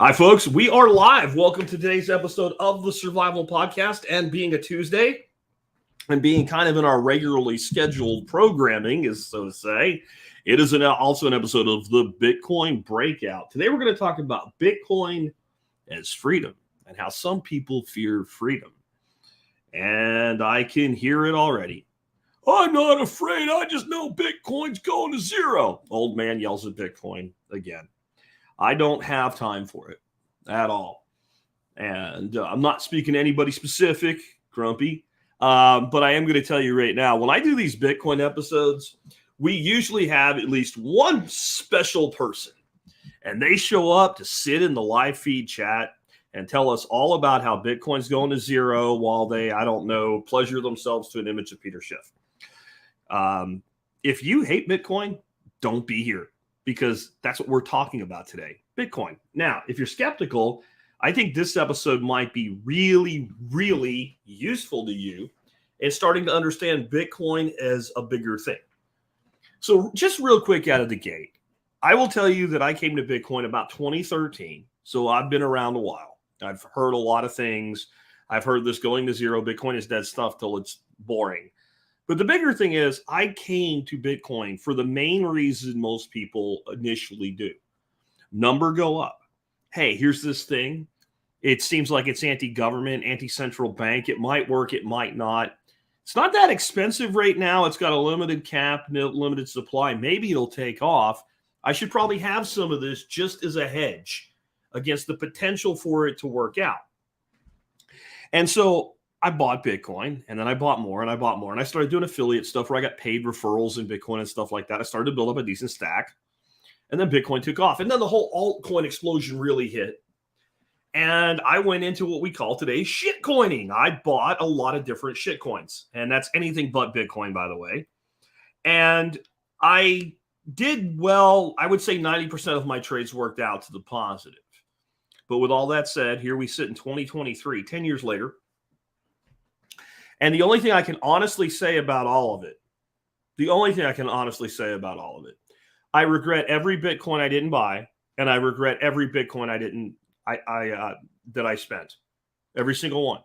Hi, folks. We are live. Welcome to today's episode of the Survival Podcast. And being a Tuesday and being kind of in our regularly scheduled programming, is so to say, it is also an episode of the Bitcoin Breakout. Today, we're going to talk about Bitcoin as freedom and how some people fear freedom. And I can hear it already. I'm not afraid. I just know Bitcoin's going to zero. Old man yells at Bitcoin again. I don't have time for it at all. And I'm not speaking to anybody specific, Grumpy, but I am going to tell you right now, when I do these Bitcoin episodes, we usually have at least one special person, and they show up to sit in the live feed chat and tell us all about how Bitcoin's going to zero while they, pleasure themselves to an image of Peter Schiff. If you hate Bitcoin, don't be here, because that's what we're talking about today, Bitcoin. Now, if you're skeptical, I think this episode might be really, really useful to you in starting to understand Bitcoin as a bigger thing. So just real quick out of the gate, I will tell you that I came to Bitcoin about 2013. So I've been around a while. I've heard a lot of things. I've heard this going to zero, Bitcoin is dead stuff till it's boring. But the bigger thing is I came to Bitcoin for the main reason most people initially do. Number go up. Hey, here's this thing. It seems like it's anti-government, anti-central bank. It might work, it might not. It's not that expensive right now. It's got a limited cap, limited supply. Maybe it'll take off. I should probably have some of this just as a hedge against the potential for it to work out. And so I bought Bitcoin, and then I bought more, and I bought more. And I started doing affiliate stuff where I got paid referrals in Bitcoin and stuff like that. I started to build up a decent stack. And then Bitcoin took off. And then the whole altcoin explosion really hit. And I went into what we call today shitcoining. I bought a lot of different shitcoins. And that's anything but Bitcoin, by the way. And I did well. I would say 90% of my trades worked out to the positive. But with all that said, here we sit in 2023, 10 years later. And the only thing I can honestly say about all of it, I regret every Bitcoin I didn't buy, and I regret every Bitcoin that I spent, every single one.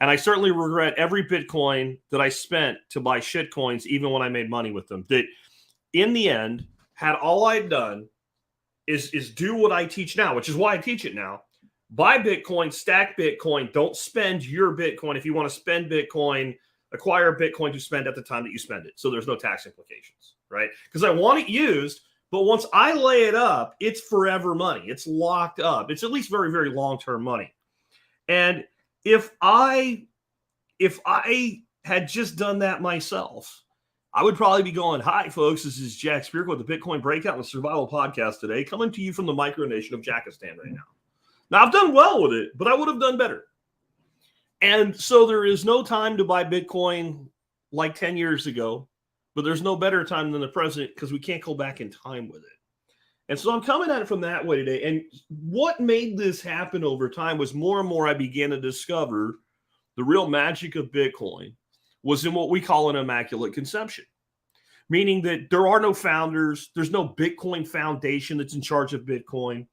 And I certainly regret every Bitcoin that I spent to buy shitcoins, even when I made money with them. That in the end, had all I'd done is do what I teach now, which is why I teach it now. Buy Bitcoin, stack Bitcoin. Don't spend your Bitcoin. If you want to spend Bitcoin, acquire Bitcoin to spend at the time that you spend it. So there's no tax implications, right? Because I want it used, but once I lay it up, it's forever money. It's locked up. It's at least very, very long-term money. And if I had just done that myself, I would probably be going, hi, folks, this is Jack Spear with the Bitcoin Breakout and the Survival Podcast today, coming to you from the micronation of Jackistan right now. Now, I've done well with it, but I would have done better. And so there is no time to buy Bitcoin like 10 years ago, but there's no better time than the present because we can't go back in time with it. And so I'm coming at it from that way today. And what made this happen over time was more and more I began to discover the real magic of Bitcoin was in what we call an immaculate conception, meaning that there are no founders. There's no Bitcoin Foundation that's in charge of Bitcoin.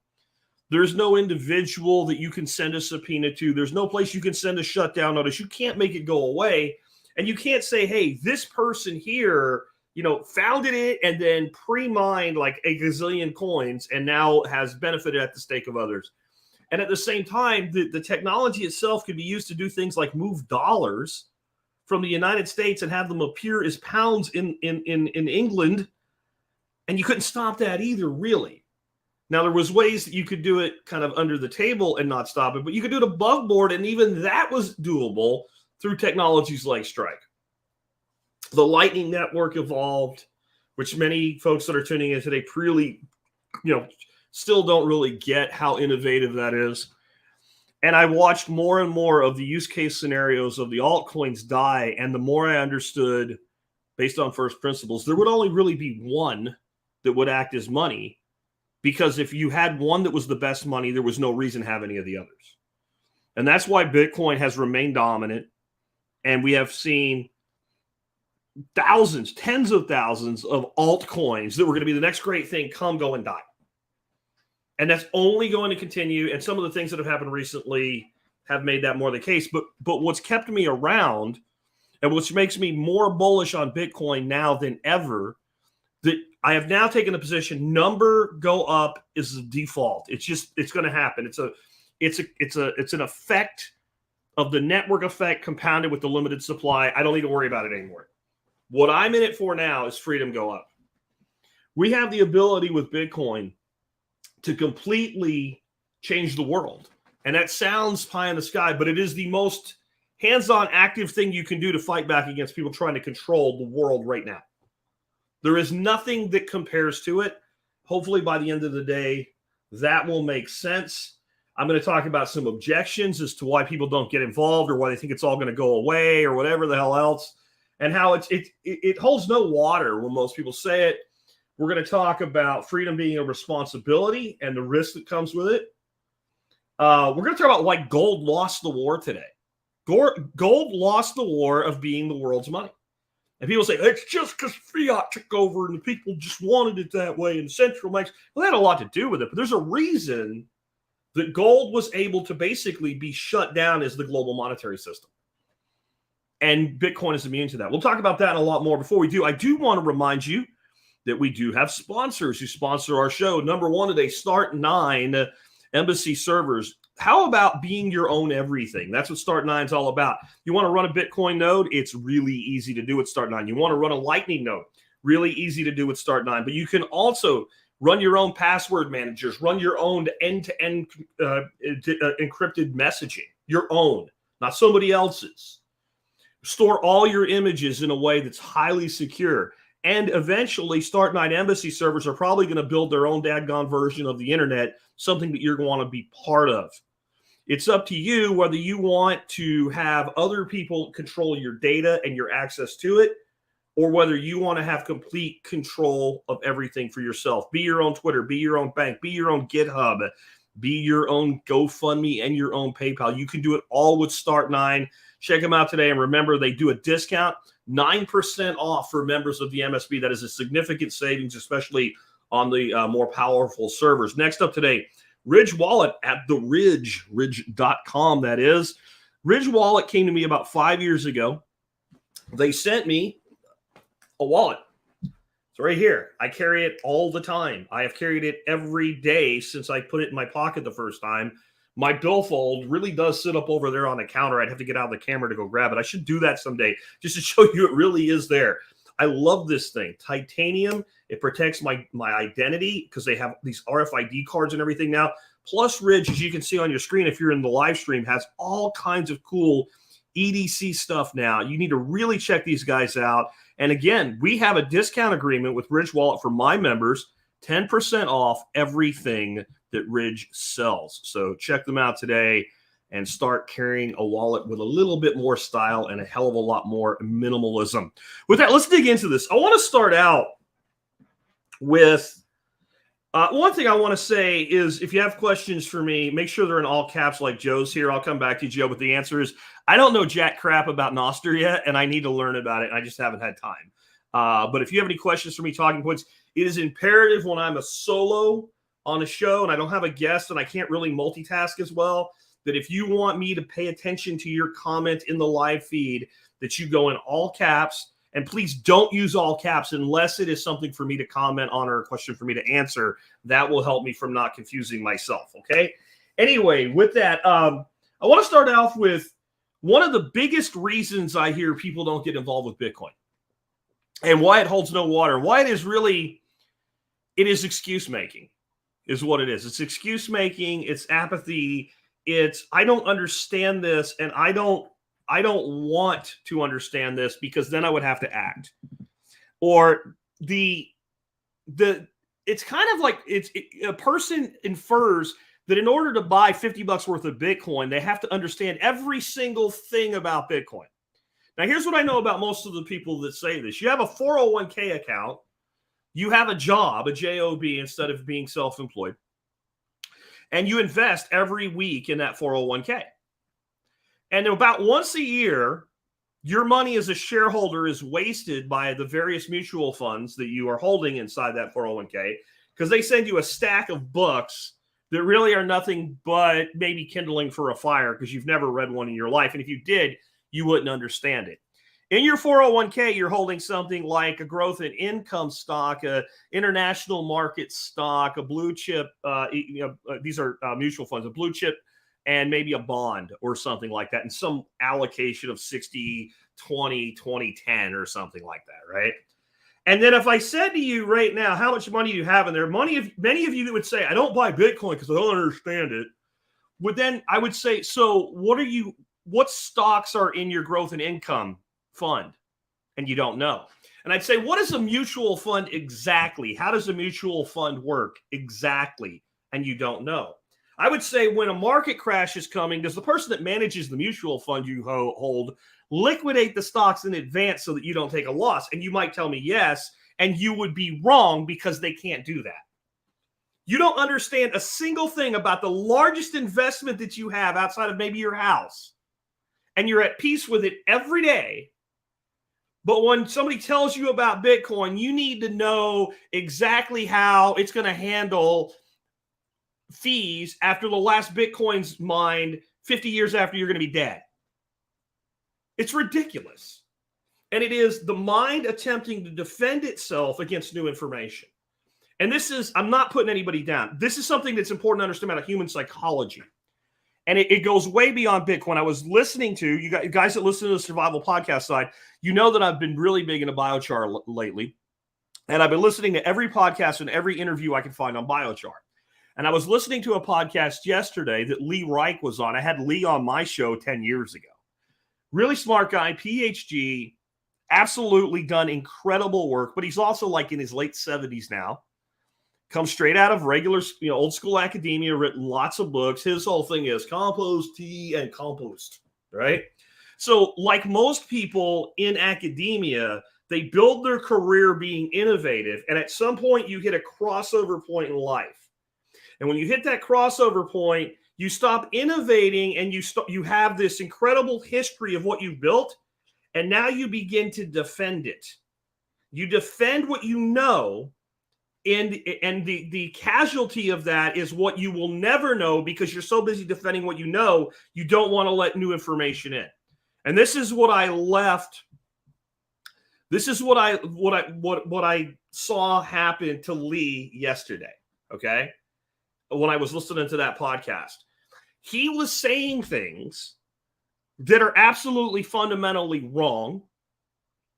There's no individual that you can send a subpoena to. There's no place you can send a shutdown notice. You can't make it go away. And you can't say, hey, this person here, founded it and then pre-mined like a gazillion coins and now has benefited at the stake of others. And at the same time, the technology itself can be used to do things like move dollars from the United States and have them appear as pounds in England. And you couldn't stop that either, really. Now, there was ways that you could do it kind of under the table and not stop it, but you could do it above board, and even that was doable through technologies like Strike. The Lightning Network evolved, which many folks that are tuning in today really, still don't really get how innovative that is. And I watched more and more of the use case scenarios of the altcoins die, and the more I understood, based on first principles, there would only really be one that would act as money. Because if you had one that was the best money, there was no reason to have any of the others. And that's why Bitcoin has remained dominant. And we have seen thousands, tens of thousands of altcoins that were going to be the next great thing come, go, and die. And that's only going to continue. And some of the things that have happened recently have made that more the case. But what's kept me around and which makes me more bullish on Bitcoin now than ever, that I have now taken a position, number go up is the default. It's going to happen. It's an effect of the network effect compounded with the limited supply. I don't need to worry about it anymore. What I'm in it for now is freedom go up. We have the ability with Bitcoin to completely change the world. And that sounds pie in the sky, but it is the most hands-on active thing you can do to fight back against people trying to control the world right now. There is nothing that compares to it. Hopefully by the end of the day, that will make sense. I'm going to talk about some objections as to why people don't get involved or why they think it's all going to go away or whatever the hell else, and how it holds no water when most people say it. We're going to talk about freedom being a responsibility and the risk that comes with it. We're going to talk about why gold lost the war today. Gold lost the war of being the world's money. And people say, it's just because fiat took over and the people just wanted it that way and central banks. Well, that had a lot to do with it. But there's a reason that gold was able to basically be shut down as the global monetary system. And Bitcoin is immune to that. We'll talk about that and a lot more. Before we do, I do want to remind you that we do have sponsors who sponsor our show. Number one today, Start9 Embassy Servers. How about being your own everything? That's what Start9 is all about. You want to run a Bitcoin node? It's really easy to do with Start9. You want to run a Lightning node? Really easy to do with Start9. But you can also run your own password managers, run your own end-to-end encrypted messaging, your own, not somebody else's. Store all your images in a way that's highly secure. And eventually, Start9 Embassy servers are probably going to build their own dadgone version of the internet, something that you're going to want to be part of. It's up to you whether you want to have other people control your data and your access to it, or whether you want to have complete control of everything for yourself. Be your own Twitter, be your own bank, be your own GitHub, be your own GoFundMe and your own PayPal. You can do it all with Start9. Check them out today. And remember, they do a discount, 9% off for members of the MSB. That is a significant savings, especially on the more powerful servers. Next up today, Ridge Wallet at the ridge.com, that is. Ridge Wallet came to me about 5 years ago. They sent me a wallet. It's right here. I carry it all the time. I have carried it every day since I put it in my pocket the first time. My billfold really does sit up over there on the counter. I'd have to get out of the camera to go grab it. I should do that someday just to show you it really is there. I love this thing. Titanium. It protects my identity because they have these RFID cards and everything now. Plus, Ridge, as you can see on your screen, if you're in the live stream, has all kinds of cool EDC stuff now. You need to really check these guys out. And again, we have a discount agreement with Ridge Wallet for my members, 10% off everything that Ridge sells. So check them out today and start carrying a wallet with a little bit more style and a hell of a lot more minimalism. With that, let's dig into this. I want to start out with one thing I want to say is if you have questions for me, make sure they're in all caps like Joe's here. I'll come back to you, Joe, but the answer is I don't know jack crap about Nostr yet, and I need to learn about it. I just haven't had time. But if you have any questions for me, talking points, it is imperative when I'm a solo on a show and I don't have a guest and I can't really multitask as well, that if you want me to pay attention to your comment in the live feed, that you go in all caps. And please don't use all caps unless it is something for me to comment on or a question for me to answer. That will help me from not confusing myself, okay? Anyway, with that, I want to start off with one of the biggest reasons I hear people don't get involved with Bitcoin and why it holds no water, why it is really, it is excuse making is what it is. It's excuse making, it's apathy, it's I don't understand this and I don't want to understand this because then I would have to act. Or it's kind of like a person infers that in order to buy $50 worth of Bitcoin, they have to understand every single thing about Bitcoin. Now, here's what I know about most of the people that say this. You have a 401k account. You have a job, a job, instead of being self-employed. And you invest every week in that 401k. And about once a year, your money as a shareholder is wasted by the various mutual funds that you are holding inside that 401k because they send you a stack of books that really are nothing but maybe kindling for a fire because you've never read one in your life. And if you did, you wouldn't understand it. In your 401k, you're holding something like a growth in income stock, a international market stock, a blue chip. These are mutual funds, a blue chip, and maybe a bond or something like that, and some allocation of 60, 20, 20, 10 or something like that, right? And then if I said to you right now, how much money do you have in there? Many of you that would say, I don't buy Bitcoin because I don't understand it. Then I would say, so what stocks are in your growth and income fund? And you don't know. And I'd say, what is a mutual fund exactly? How does a mutual fund work exactly? And you don't know. I would say when a market crash is coming, does the person that manages the mutual fund you hold liquidate the stocks in advance so that you don't take a loss? And you might tell me yes, and you would be wrong because they can't do that. You don't understand a single thing about the largest investment that you have outside of maybe your house, and you're at peace with it every day. But when somebody tells you about Bitcoin, you need to know exactly how it's going to handle fees after the last Bitcoin's mined 50 years after you're going to be dead. It's ridiculous. And it is the mind attempting to defend itself against new information. And I'm not putting anybody down. This is something that's important to understand about human psychology. And it goes way beyond Bitcoin. I was listening to, you guys that listen to the Survival Podcast side, you know that I've been really big into biochar lately. And I've been listening to every podcast and every interview I can find on biochar. And I was listening to a podcast yesterday that Lee Reich was on. I had Lee on my show 10 years ago. Really smart guy, PhD, absolutely done incredible work, but he's also like in his late 70s now. Comes straight out of regular, old school academia, written lots of books. His whole thing is compost, tea, and compost, right? So like most people in academia, they build their career being innovative. And at some point you hit a crossover point in life. And when you hit that crossover point, you stop innovating and you have this incredible history of what you built. And now you begin to defend it. You defend what you know. And the casualty of that is what you will never know because you're so busy defending what you know, you don't want to let new information in. And this is what I left. This is what I saw happen to Lee yesterday. Okay. When I was listening to that podcast, he was saying things that are absolutely fundamentally wrong.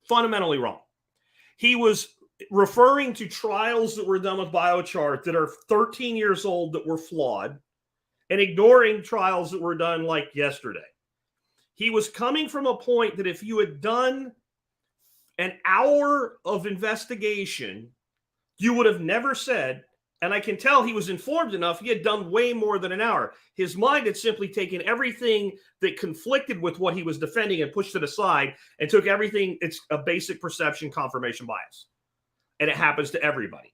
Fundamentally wrong. He was referring to trials that were done with biochar that are 13 years old that were flawed and ignoring trials that were done like yesterday. He was coming from a point that if you had done an hour of investigation, you would have never said, and I can tell he was informed enough, he had done way more than an hour. His mind had simply taken everything that conflicted with what he was defending and pushed it aside and took everything. It's a basic perception confirmation bias. And it happens to everybody.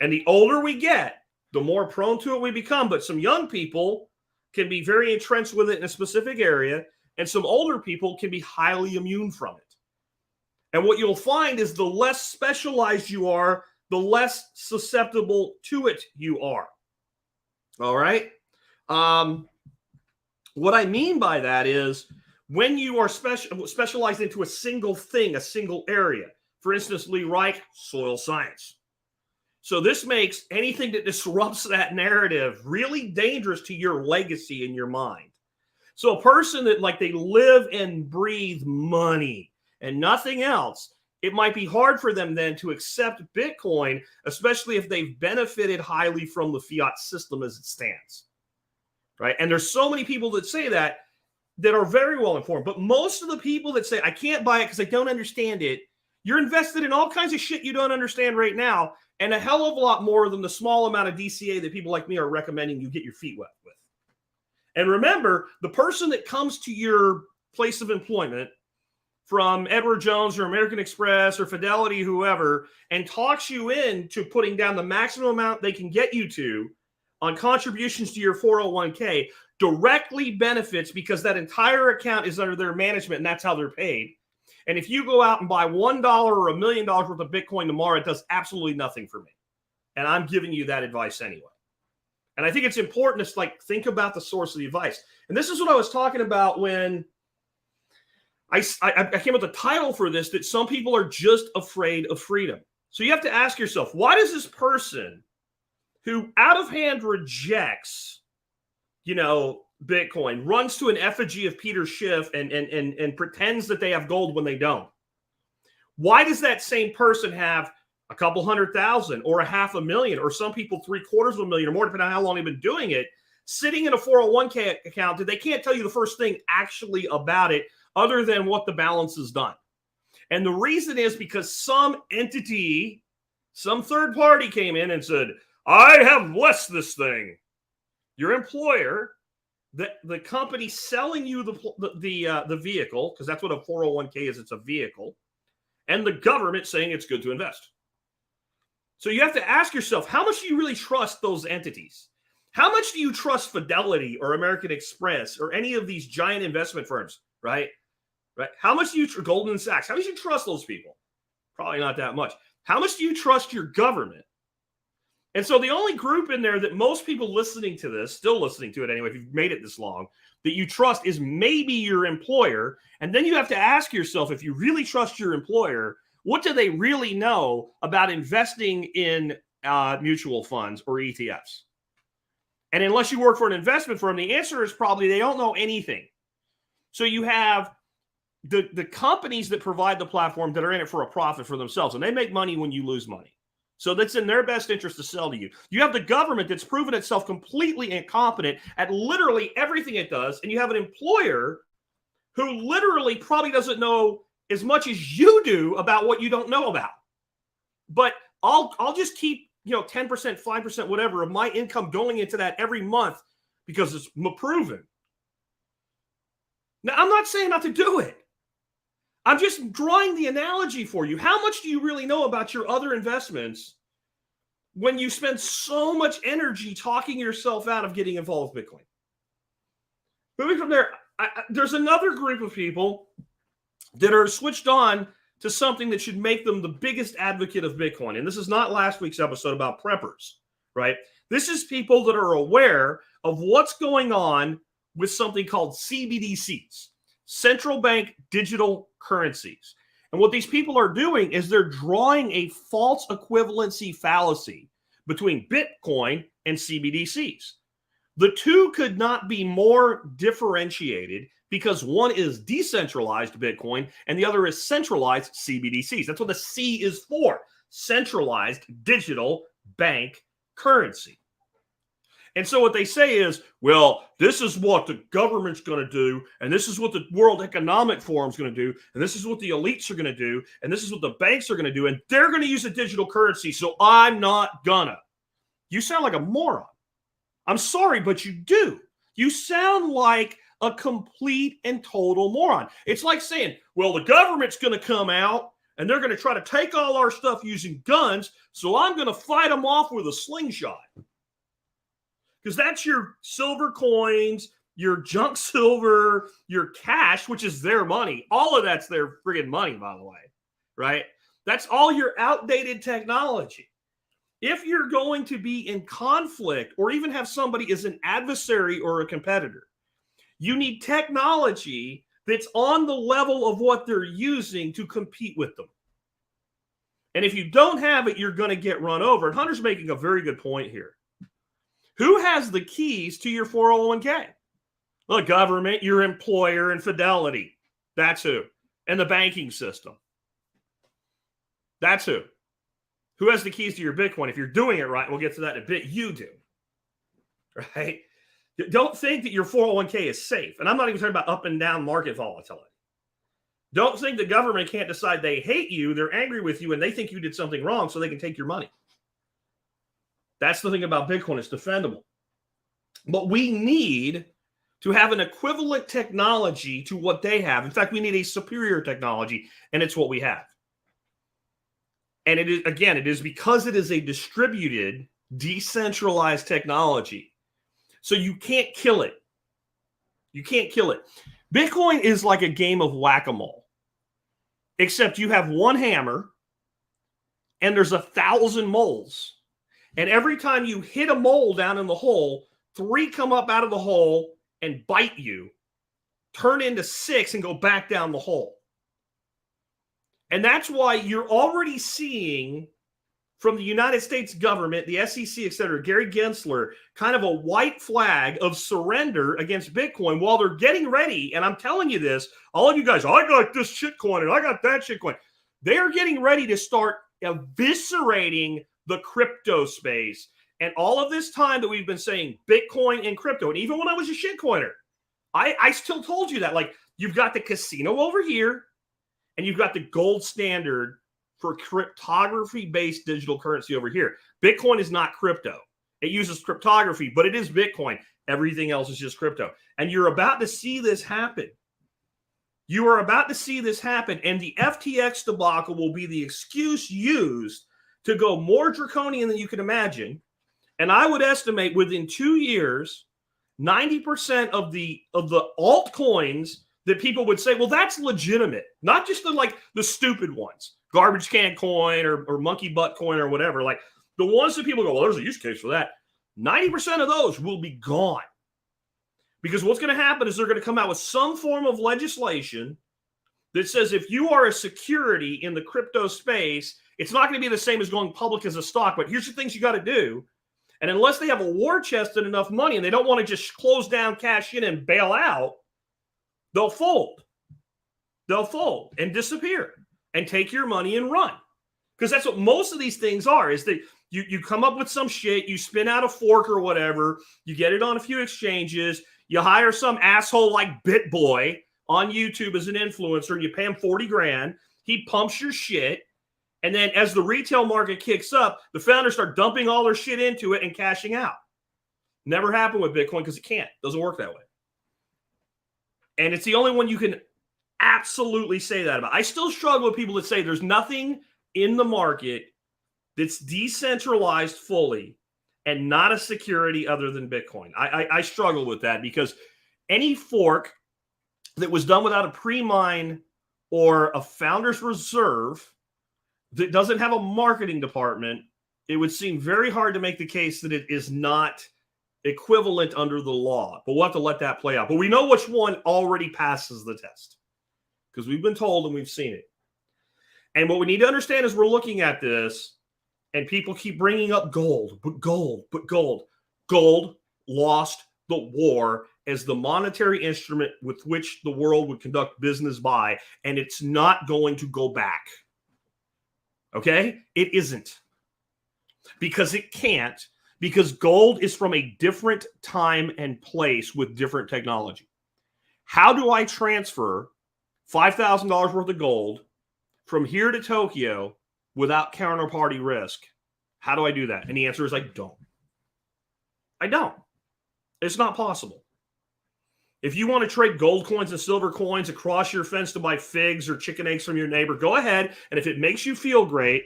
And the older we get, the more prone to it we become. But some young people can be very entrenched with it in a specific area, and some older people can be highly immune from it. And what you'll find is the less specialized you are, the less susceptible to it you are. All right? What I mean by that is when you are specialized into a single thing, a single area. For instance, Lee Reich, soil science. So this makes anything that disrupts that narrative really dangerous to your legacy in your mind. So a person that they live and breathe money and nothing else, it might be hard for them then to accept Bitcoin, especially if they've benefited highly from the fiat system as it stands. Right? And there's so many people that say that are very well informed. But most of the people that say, I can't buy it because I don't understand it, you're invested in all kinds of shit you don't understand right now, and a hell of a lot more than the small amount of DCA that people like me are recommending you get your feet wet with. And remember, the person that comes to your place of employment from Edward Jones or American Express or Fidelity, whoever, and talks you into putting down the maximum amount they can get you to on contributions to your 401k directly benefits because that entire account is under their management and that's how they're paid. And if you go out and buy $1 or $1 million worth of Bitcoin tomorrow, it does absolutely nothing for me. And I'm giving you that advice anyway. And I think it's important to like think about the source of the advice. And this is what I was talking about when I came up with the title for this, that some people are just afraid of freedom. So you have to ask yourself, why does this person who out of hand rejects, Bitcoin, runs to an effigy of Peter Schiff and pretends that they have gold when they don't? Why does that same person have a couple 100,000 or $500,000 or some people $750,000 or more, depending on how long they've been doing it, sitting in a 401k account that they can't tell you the first thing actually about it other than what the balance has done? And the reason is because some entity, some third party came in and said, I have blessed this thing. Your employer, the company selling you the vehicle, because that's what a 401k is, it's a vehicle, and the government saying it's good to invest. So you have to ask yourself, how much do you really trust those entities? How much do you trust Fidelity or American Express or any of these giant investment firms, right? How much do you Goldman Sachs? How much do you trust those people? Probably not that much. How much do you trust your government? And so the only group in there that most people listening to this, still listening to it anyway, if you've made it this long, that you trust is maybe your employer. And then you have to ask yourself, if you really trust your employer, what do they really know about investing in mutual funds or ETFs? And unless you work for an investment firm, the answer is probably they don't know anything. So you have the companies that provide the platform that are in it for a profit for themselves, and they make money when you lose money. So that's in their best interest to sell to you. You have the government that's proven itself completely incompetent at literally everything it does, and you have an employer who literally probably doesn't know as much as you do about what you don't know about. But I'll just keep 10%, 5%, whatever of my income going into that every month because it's proven. Now, I'm not saying not to do it. I'm just drawing the analogy for you. How much do you really know about your other investments when you spend so much energy talking yourself out of getting involved with Bitcoin? Moving from there, there's another group of people that are switched on to something that should make them the biggest advocate of Bitcoin. And this is not last week's episode about preppers, right? This is people that are aware of what's going on with something called CBDCs, central bank digital currencies. And what these people are doing is they're drawing a false equivalency fallacy between Bitcoin and CBDCs. The two could not be more differentiated because one is decentralized Bitcoin and the other is centralized CBDCs. That's what the C is for, centralized digital bank currency. And so what they say is, well, this is what the government's going to do, and this is what the World Economic Forum is going to do, and this is what the elites are going to do, and this is what the banks are going to do, and they're going to use a digital currency, so I'm not gonna. You sound like a moron. I'm sorry, but you do. You sound like a complete and total moron. It's like saying, well, the government's going to come out, and they're going to try to take all our stuff using guns, so I'm going to fight them off with a slingshot. Because that's your silver coins, your junk silver, your cash, which is their money. All of that's their friggin' money, by the way, right? That's all your outdated technology. If you're going to be in conflict or even have somebody as an adversary or a competitor, you need technology that's on the level of what they're using to compete with them. And if you don't have it, you're going to get run over. And Hunter's making a very good point here. Who has the keys to your 401k? The government, your employer, and Fidelity. That's who. And the banking system. That's who. Who has the keys to your Bitcoin? If you're doing it right, we'll get to that in a bit, you do. Right? Don't think that your 401k is safe. And I'm not even talking about up and down market volatility. Don't think the government can't decide they hate you, they're angry with you, and they think you did something wrong so they can take your money. That's the thing about Bitcoin. It's defendable. But we need to have an equivalent technology to what they have. In fact, we need a superior technology, and it's what we have. And it is, again, it is because it is a distributed, decentralized technology. So you can't kill it. You can't kill it. Bitcoin is like a game of whack-a-mole, except you have one hammer, and there's 1,000 moles. And every time you hit a mole down in the hole, 3 come up out of the hole and bite you, turn into 6 and go back down the hole. And that's why you're already seeing from the United States government, the SEC, et cetera, Gary Gensler, kind of a white flag of surrender against Bitcoin while they're getting ready. And I'm telling you this, all of you guys, I got this shitcoin and I got that shitcoin. They are getting ready to start eviscerating the crypto space. And all of this time that we've been saying Bitcoin and crypto, and even when I was a shitcoiner, I still told you that. Like, you've got the casino over here, and you've got the gold standard for cryptography-based digital currency over here. Bitcoin is not crypto. It uses cryptography, but it is Bitcoin. Everything else is just crypto. And you're about to see this happen. You are about to see this happen, and the FTX debacle will be the excuse used to go more draconian than you can imagine. And I would estimate within 2 years, 90% of the altcoins that people would say, well, that's legitimate. Not just the stupid ones, garbage can coin or monkey butt coin or whatever. Like the ones that people go, well, there's a use case for that. 90% of those will be gone. Because what's going to happen is they're going to come out with some form of legislation that says if you are a security in the crypto space, it's not going to be the same as going public as a stock. But here's the things you got to do. And unless they have a war chest and enough money and they don't want to just close down, cash in, and bail out, they'll fold. They'll fold and disappear and take your money and run. Because that's what most of these things are, is that you come up with some shit, you spin out a fork or whatever, you get it on a few exchanges, you hire some asshole like BitBoy on YouTube as an influencer, and you pay him 40 grand, he pumps your shit, and then as the retail market kicks up, the founders start dumping all their shit into it and cashing out. Never happened with Bitcoin because it can't. Doesn't work that way. And it's the only one you can absolutely say that about. I still struggle with people that say there's nothing in the market that's decentralized fully and not a security other than Bitcoin. I struggle with that because any fork that was done without a pre-mine or a founder's reserve that doesn't have a marketing department, it would seem very hard to make the case that it is not equivalent under the law. But we'll have to let that play out. But we know which one already passes the test because we've been told and we've seen it. And what we need to understand is we're looking at this and people keep bringing up gold, but gold, but gold. Gold lost the war as the monetary instrument with which the world would conduct business by, and it's not going to go back. Okay? It isn't. Because it can't. Because gold is from a different time and place with different technology. How do I transfer $5,000 worth of gold from here to Tokyo without counterparty risk? How do I do that? And the answer is I don't. I don't. It's not possible. If you want to trade gold coins and silver coins across your fence to buy figs or chicken eggs from your neighbor, go ahead. And if it makes you feel great,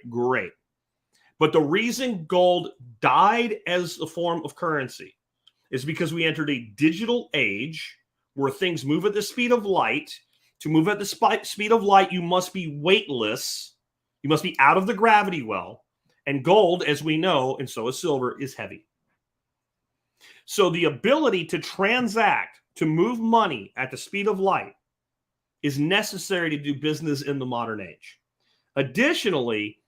great. But the reason gold died as a form of currency is because we entered a digital age where things move at the speed of light. To move at the speed of light, you must be weightless. You must be out of the gravity well. And gold, as we know, and so is silver, is heavy. So the ability to transact, to move money at the speed of light is necessary to do business in the modern age. Additionally,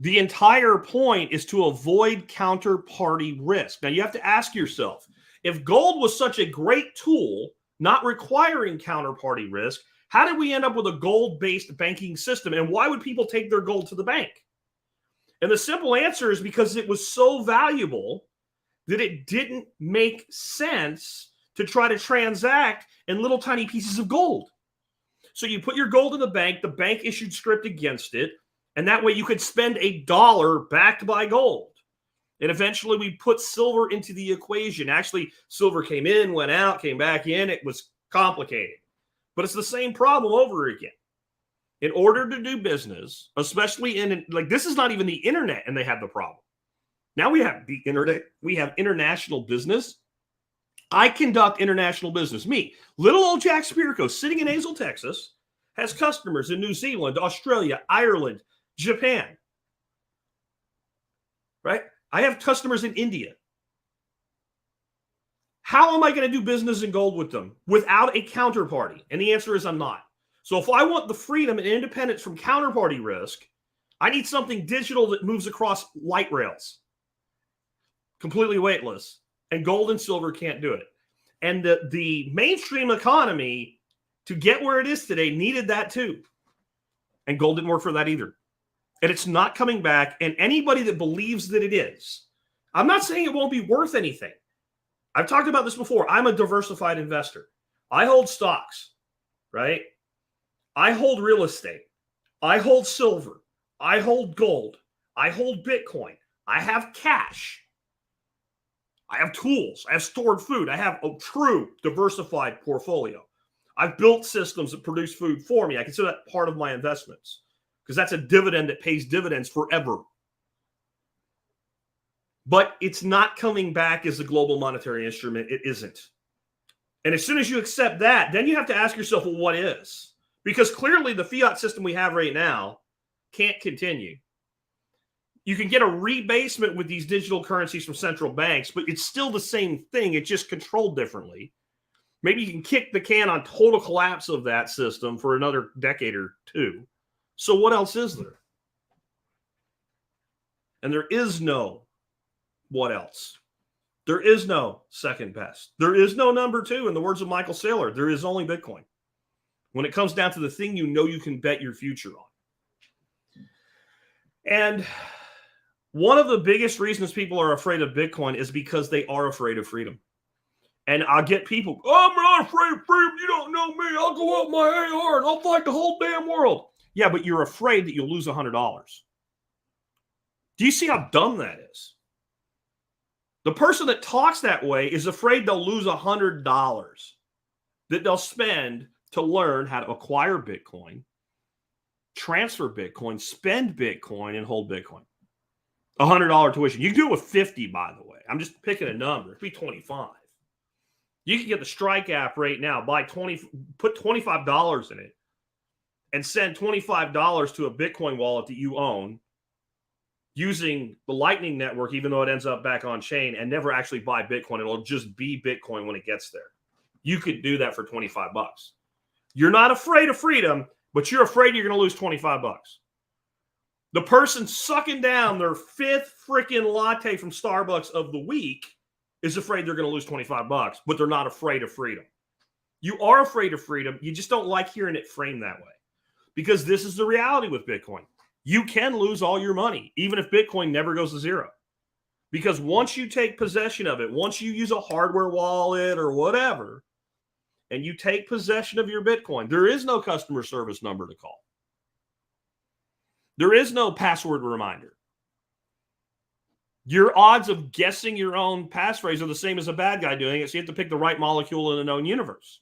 the entire point is to avoid counterparty risk. Now, you have to ask yourself, if gold was such a great tool, not requiring counterparty risk, how did we end up with a gold-based banking system? And why would people take their gold to the bank? And the simple answer is because it was so valuable that it didn't make sense to try to transact in little tiny pieces of gold. So you put your gold in the bank issued script against it, and that way you could spend $1 backed by gold. And eventually we put silver into the equation. Actually, silver came in, went out, came back in. It was complicated. But it's the same problem over again. In order to do business, especially this is not even the internet, and they have the problem. Now we have the internet. We have international business. I conduct international business. Me, little old Jack Spirko, sitting in Azle, Texas, has customers in New Zealand, Australia, Ireland, Japan. right? I have customers in India. How am I going to do business in gold with them without a counterparty? And the answer is I'm not. So if I want the freedom and independence from counterparty risk, I need something digital that moves across light rails, completely weightless. And gold and silver can't do it. And the mainstream economy, to get where it is today, needed that too. And gold didn't work for that either. And it's not coming back. And anybody that believes that it is, I'm not saying it won't be worth anything. I've talked about this before. I'm a diversified investor. I hold stocks, right? I hold real estate. I hold silver. I hold gold. I hold Bitcoin. I have cash. I have tools. I have stored food. I have a true diversified portfolio. I've built systems that produce food for me. I consider that part of my investments because that's a dividend that pays dividends forever. But it's not coming back as a global monetary instrument. It isn't. And as soon as you accept that, then you have to ask yourself, well, what is? Because clearly the fiat system we have right now can't continue. You can get a rebasement with these digital currencies from central banks, but it's still the same thing. It's just controlled differently. Maybe you can kick the can on total collapse of that system for another decade or two. So what else is there? And there is no what else. There is no second best. There is no number two. In the words of Michael Saylor, there is only Bitcoin. When it comes down to the thing you know you can bet your future on. And one of the biggest reasons people are afraid of Bitcoin is because they are afraid of freedom. And I'll get people, oh, I'm not afraid of freedom. You don't know me. I'll go out my AR and I'll fight the whole damn world. Yeah, but you're afraid that you'll lose $100. Do you see how dumb that is? The person that talks that way is afraid they'll lose $100 that they'll spend to learn how to acquire Bitcoin, transfer Bitcoin, spend Bitcoin, and hold Bitcoin. $100 tuition. You can do it with 50, by the way. I'm just picking a number. It'd be 25. You can get the Strike app right now. Put $25 in it and send $25 to a Bitcoin wallet that you own using the Lightning Network, even though it ends up back on chain, and never actually buy Bitcoin. It'll just be Bitcoin when it gets there. You could do that for $25. You're not afraid of freedom, but you're afraid you're going to lose $25. The person sucking down their fifth freaking latte from Starbucks of the week is afraid they're going to lose $25, but they're not afraid of freedom. You are afraid of freedom. You just don't like hearing it framed that way because this is the reality with Bitcoin. You can lose all your money, even if Bitcoin never goes to zero. Because once you take possession of it, once you use a hardware wallet or whatever, and you take possession of your Bitcoin, there is no customer service number to call. There is no password reminder. Your odds of guessing your own passphrase are the same as a bad guy doing it, so you have to pick the right molecule in a known universe.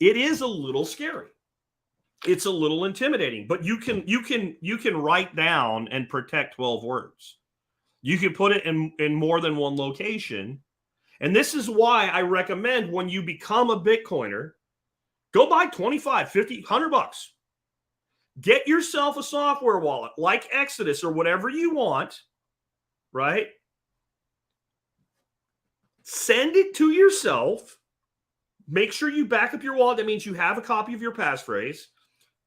It is a little scary. It's a little intimidating, but you can write down and protect 12 words. You can put it in more than one location. And this is why I recommend when you become a Bitcoiner, go buy 25, 50, 100 bucks. Get yourself a software wallet like Exodus or whatever you want, right? Send it to yourself. Make sure you back up your wallet. That means you have a copy of your passphrase.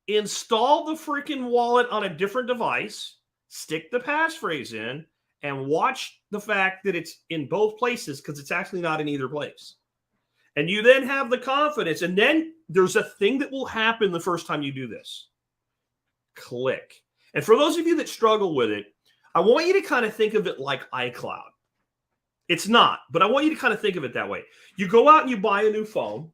Install the freaking wallet on a different device. Stick the passphrase in and watch the fact that it's in both places because it's actually not in either place. And you then have the confidence. And then there's a thing that will happen the first time you do this. Click. And for those of you that struggle with it, I want you to kind of think of it like iCloud. It's not, but I want you to kind of think of it that way. You go out and you buy a new phone,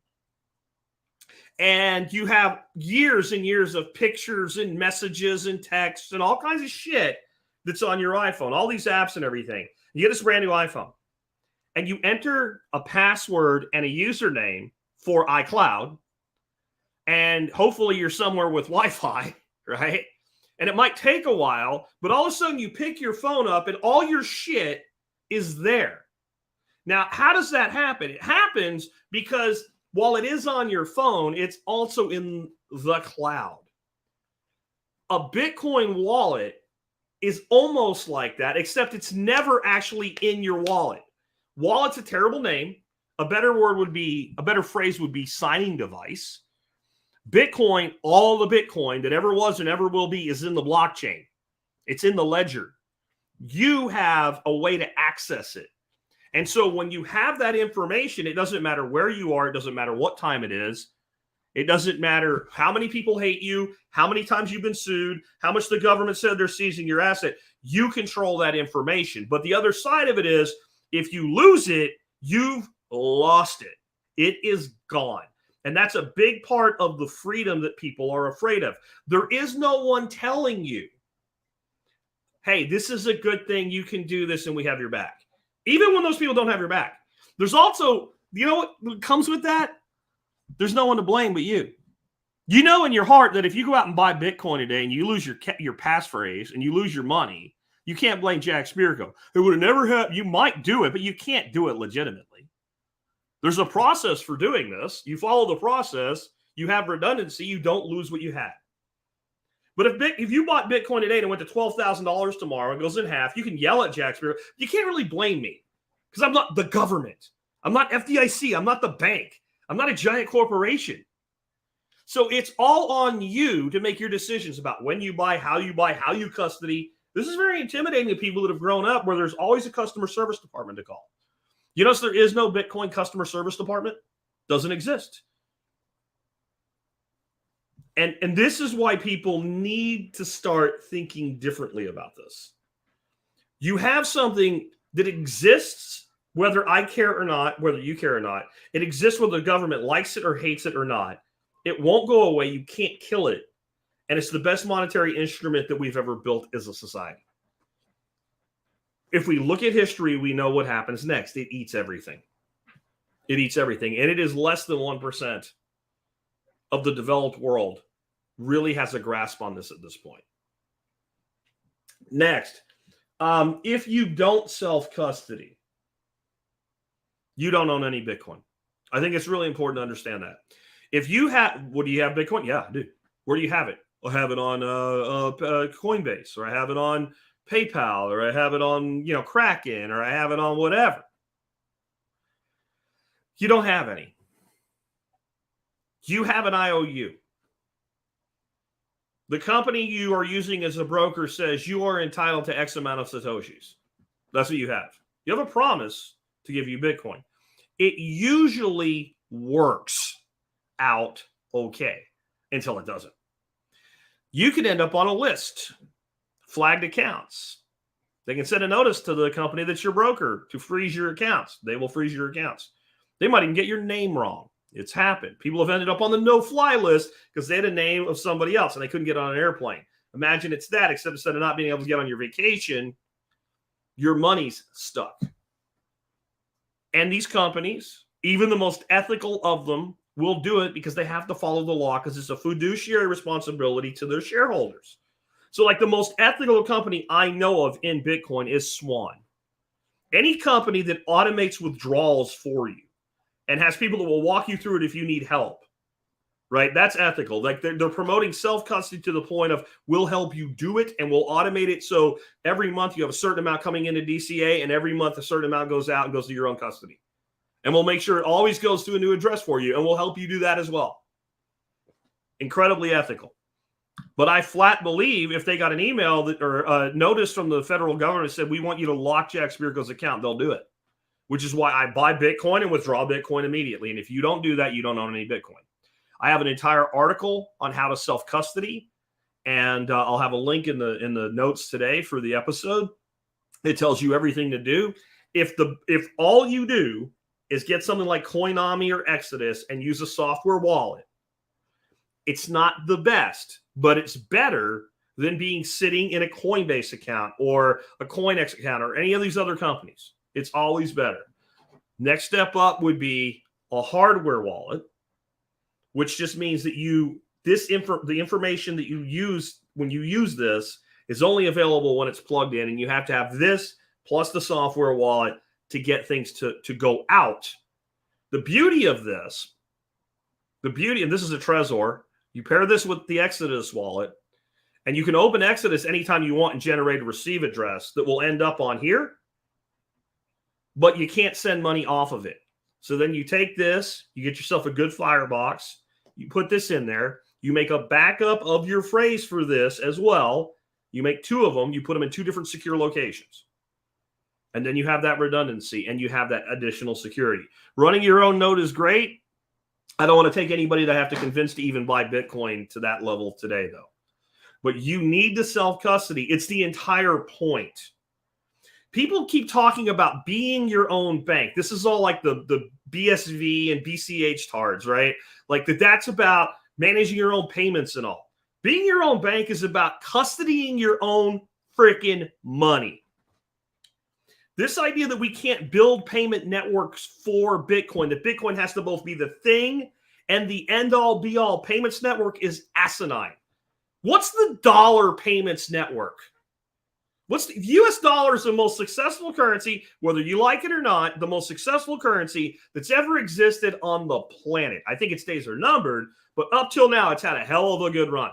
and you have years and years of pictures and messages and texts and all kinds of shit that's on your iPhone, all these apps and everything. You get this brand new iPhone, and you enter a password and a username for iCloud, and hopefully you're somewhere with Wi-Fi, right? And it might take a while, but all of a sudden you pick your phone up and all your shit is there. Now, how does that happen? It happens because while it is on your phone, it's also in the cloud. A Bitcoin wallet is almost like that, except it's never actually in your wallet. Wallet's a terrible name. A better phrase would be signing device. Bitcoin, all the Bitcoin that ever was and ever will be is in the blockchain. It's in the ledger. You have a way to access it. And so when you have that information, it doesn't matter where you are. It doesn't matter what time it is. It doesn't matter how many people hate you, how many times you've been sued, how much the government said they're seizing your asset. You control that information. But the other side of it is, if you lose it, you've lost it. It is gone. And that's a big part of the freedom that people are afraid of. There is no one telling you, hey, this is a good thing, you can do this, and we have your back. Even when those people don't have your back. There's also, you know what comes with that? There's no one to blame but you. You know in your heart that if you go out and buy Bitcoin today and you lose your passphrase and you lose your money, you can't blame Jack Spirko. It would have never happened. You might do it, but you can't do it legitimately. There's a process for doing this. You follow the process. You have redundancy. You don't lose what you had. But if you bought Bitcoin today and it went to $12,000 tomorrow and goes in half, you can yell at Jack Spirko. You can't really blame me because I'm not the government. I'm not FDIC. I'm not the bank. I'm not a giant corporation. So it's all on you to make your decisions about when you buy, how you custody. This is very intimidating to people that have grown up where there's always a customer service department to call. You notice there is no Bitcoin customer service department? Doesn't exist. And this is why people need to start thinking differently about this. You have something that exists whether I care or not, whether you care or not. It exists whether the government likes it or hates it or not. It won't go away. You can't kill it. And it's the best monetary instrument that we've ever built as a society. If we look at history, we know what happens next. It eats everything. It eats everything. And it is less than 1% of the developed world really has a grasp on this at this point. Next, if you don't self-custody, you don't own any Bitcoin. I think it's really important to understand that. If you have, do you have Bitcoin? Yeah, I do. Where do you have it? I have it on Coinbase, or I have it on PayPal, or I have it on, Kraken, or I have it on whatever. You don't have any. You have an IOU. The company you are using as a broker says you are entitled to X amount of Satoshis. That's what you have. You have a promise to give you Bitcoin. It usually works out okay until it doesn't. You could end up on a list, flagged accounts. They can send a notice to the company that's your broker to freeze your accounts. They will freeze your accounts. They might even get your name wrong. It's happened. People have ended up on the no-fly list because they had a name of somebody else and they couldn't get on an airplane. Imagine it's that, except instead of not being able to get on your vacation, your money's stuck. And these companies, even the most ethical of them, will do it because they have to follow the law because it's a fiduciary responsibility to their shareholders. So like the most ethical company I know of in Bitcoin is Swan. Any company that automates withdrawals for you and has people that will walk you through it if you need help, right? That's ethical. Like they're promoting self-custody to the point of we'll help you do it and we'll automate it. So every month you have a certain amount coming into DCA and every month a certain amount goes out and goes to your own custody. And we'll make sure it always goes to a new address for you and we'll help you do that as well. Incredibly ethical. But I flat believe if they got an email or a notice from the federal government that said, we want you to lock Jack Spirko's account, they'll do it. Which is why I buy Bitcoin and withdraw Bitcoin immediately. And if you don't do that, you don't own any Bitcoin. I have an entire article on how to self-custody, and I'll have a link in the notes today for the episode. It tells you everything to do. If all you do is get something like Coinomi or Exodus and use a software wallet, it's not the best, but it's better than being sitting in a Coinbase account or a CoinEx account or any of these other companies. It's always better. Next step up would be a hardware wallet, which just means that the information that you use when you use this is only available when it's plugged in, and you have to have this plus the software wallet to get things to go out. The beauty of this, and this is a Trezor, you pair this with the Exodus wallet, And you can open Exodus anytime you want and generate a receive address that will end up on here, but you can't send money off of it. So then you take this, you get yourself a good firebox, you put this in there, you make a backup of your phrase for this as well. You make 2 of them, you put them in 2 different secure locations. And then you have that redundancy and you have that additional security. Running your own node is great. I don't want to take anybody to have to convince to even buy Bitcoin to that level today, though. But you need to self-custody. It's the entire point. People keep talking about being your own bank. This is all like the BSV and BCH cards, right? Like that's about managing your own payments and all. Being your own bank is about custodying your own freaking money. This idea that we can't build payment networks for Bitcoin, that Bitcoin has to both be the thing and the end-all be-all payments network is asinine. What's the dollar payments network? The US dollar is the most successful currency, whether you like it or not, the most successful currency that's ever existed on the planet. I think its days are numbered, but up till now, it's had a hell of a good run.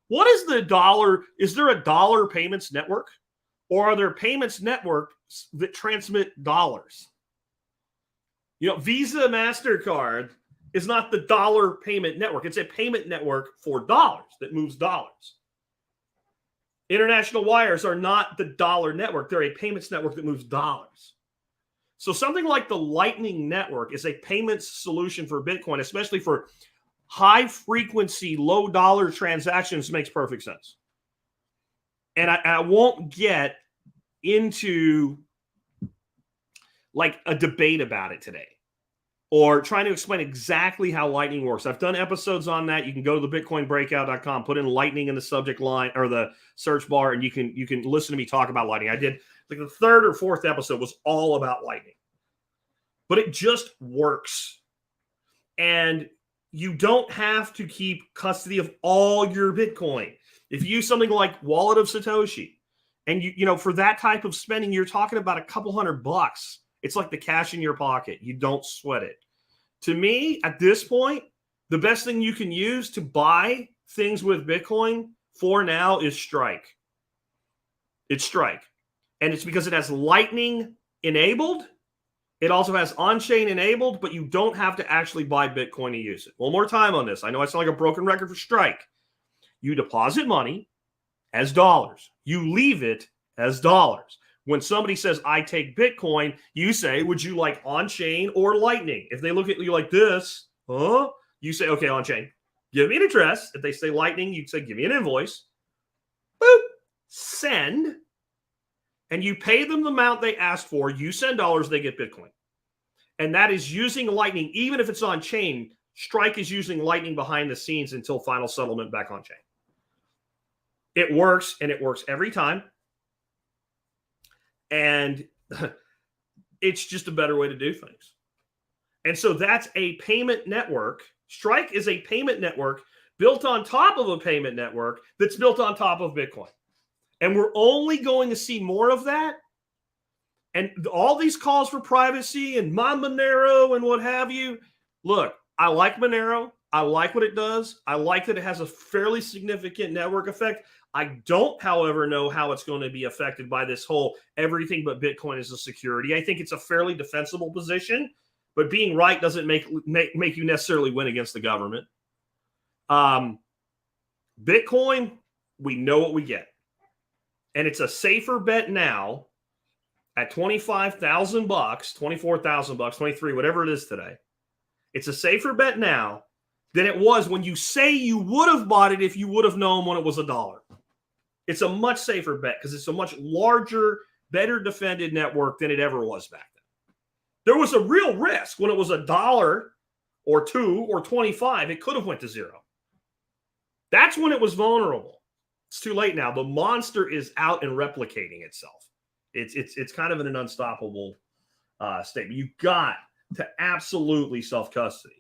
What is the dollar? Is there a dollar payments network? Or are there payments networks that transmit dollars? Visa, MasterCard is not the dollar payment network. It's a payment network for dollars that moves dollars. International wires are not the dollar network. They're a payments network that moves dollars. So something like the Lightning Network is a payments solution for Bitcoin, especially for high frequency, low dollar transactions, makes perfect sense. And I won't get into like a debate about it today or trying to explain exactly how Lightning works. I've done episodes on that. You can go to the bitcoinbreakout.com, put in Lightning in the subject line or the search bar, and you can listen to me talk about Lightning. I did like the 3rd or 4th episode was all about Lightning. But it just works. And you don't have to keep custody of all your Bitcoin. If you use something like Wallet of Satoshi, and for that type of spending, you're talking about a couple $100. It's like the cash in your pocket. You don't sweat it. To me, at this point, the best thing you can use to buy things with Bitcoin for now is Strike. It's Strike. And it's because it has Lightning enabled. It also has on-chain enabled, but you don't have to actually buy Bitcoin to use it. One more time on this. I know I sound like a broken record for Strike. You deposit money as dollars. You leave it as dollars. When somebody says, I take Bitcoin, you say, would you like on-chain or Lightning? If they look at you like this, you say, okay, on-chain. Give me an address. If they say Lightning, you say, give me an invoice. Boop. Send. And you pay them the amount they asked for. You send dollars, they get Bitcoin. And that is using Lightning. Even if it's on-chain, Strike is using Lightning behind the scenes until final settlement back on-chain. It works, and it works every time. And it's just a better way to do things. And so that's a payment network. Strike is a payment network built on top of a payment network that's built on top of Bitcoin. And we're only going to see more of that. And all these calls for privacy and my Monero and what have you. Look, I like Monero. I like what it does. I like that it has a fairly significant network effect. I don't, however, know how it's going to be affected by this whole everything but Bitcoin as a security. I think it's a fairly defensible position, but being right doesn't make you necessarily win against the government. Bitcoin, we know what we get. And it's a safer bet now at $25,000, $24,000, 23, whatever it is today. It's a safer bet now than it was when you say you would have bought it if you would have known when it was $1. It's a much safer bet because it's a much larger, better defended network than it ever was back then. There was a real risk when it was $1 or $2 or 25. It could have went to zero. That's when it was vulnerable. It's too late now. The monster is out and replicating itself. It's kind of in an unstoppable state. You got to absolutely self-custody.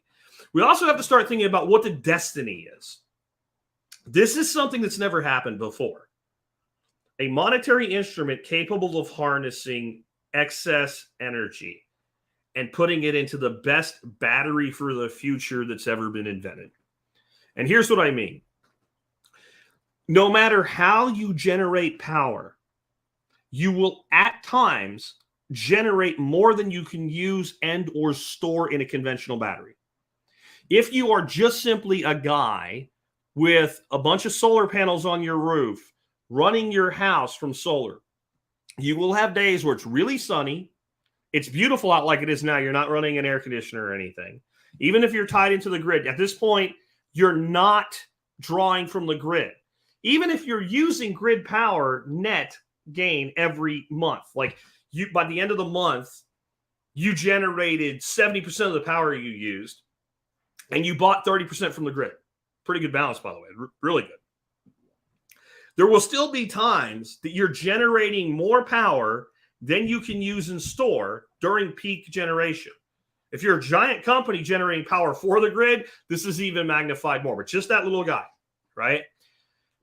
We also have to start thinking about what the destiny is. This is something that's never happened before. A monetary instrument capable of harnessing excess energy and putting it into the best battery for the future that's ever been invented. And here's what I mean. no matter how you generate power, you will at times generate more than you can use and or store in a conventional battery. If you are just simply a guy with a bunch of solar panels on your roof running your house from solar, you will have days where it's really sunny. It's beautiful out like it is now. You're not running an air conditioner or anything. Even if you're tied into the grid, at this point, you're not drawing from the grid. Even if you're using grid power net gain every month, like you, by the end of the month, you generated 70% of the power you used, and you bought 30% from the grid. Pretty good balance, by the way. Really good. There will still be times that you're generating more power than you can use and store during peak generation. If you're a giant company generating power for the grid, this is even magnified more. But just that little guy, right?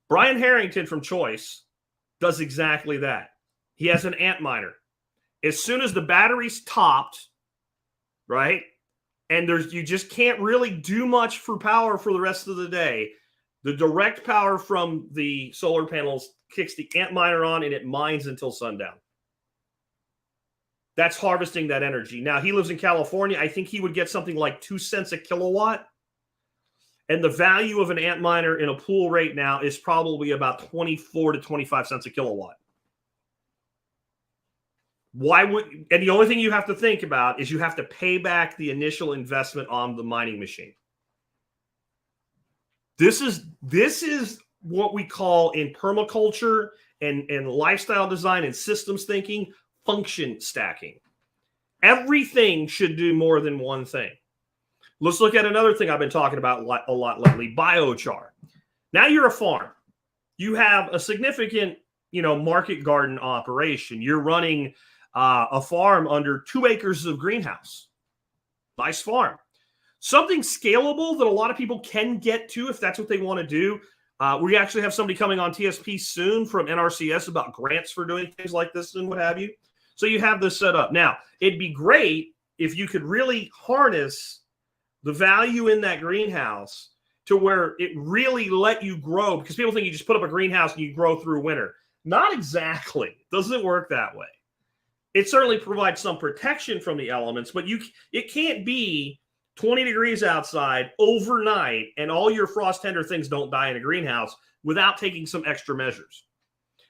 Brian Harrington from Choice does exactly that. He has an ant miner. As soon as the battery's topped, right, and you just can't really do much for power for the rest of the day, the direct power from the solar panels kicks the ant miner on, and it mines until sundown. That's harvesting that energy. Now, he lives in California. I think he would get something like 2 cents a kilowatt. And the value of an ant miner in a pool right now is probably about 24 to 25 cents a kilowatt. And the only thing you have to think about is you have to pay back the initial investment on the mining machine. This is what we call in permaculture and lifestyle design and systems thinking, function stacking. Everything should do more than one thing. Let's look at another thing I've been talking about a lot lately, biochar. Now you're a farm. You have a significant, market garden operation. You're running a farm under 2 acres of greenhouse. Nice farm. Something scalable that a lot of people can get to if that's what they want to do. We actually have somebody coming on TSP soon from NRCS about grants for doing things like this and what have you. So you have this set up. Now, it'd be great if you could really harness the value in that greenhouse to where it really let you grow, because people think you just put up a greenhouse and you grow through winter. Not exactly. It doesn't work that way. It certainly provides some protection from the elements, but it can't be 20 degrees outside overnight and all your frost tender things don't die in a greenhouse without taking some extra measures.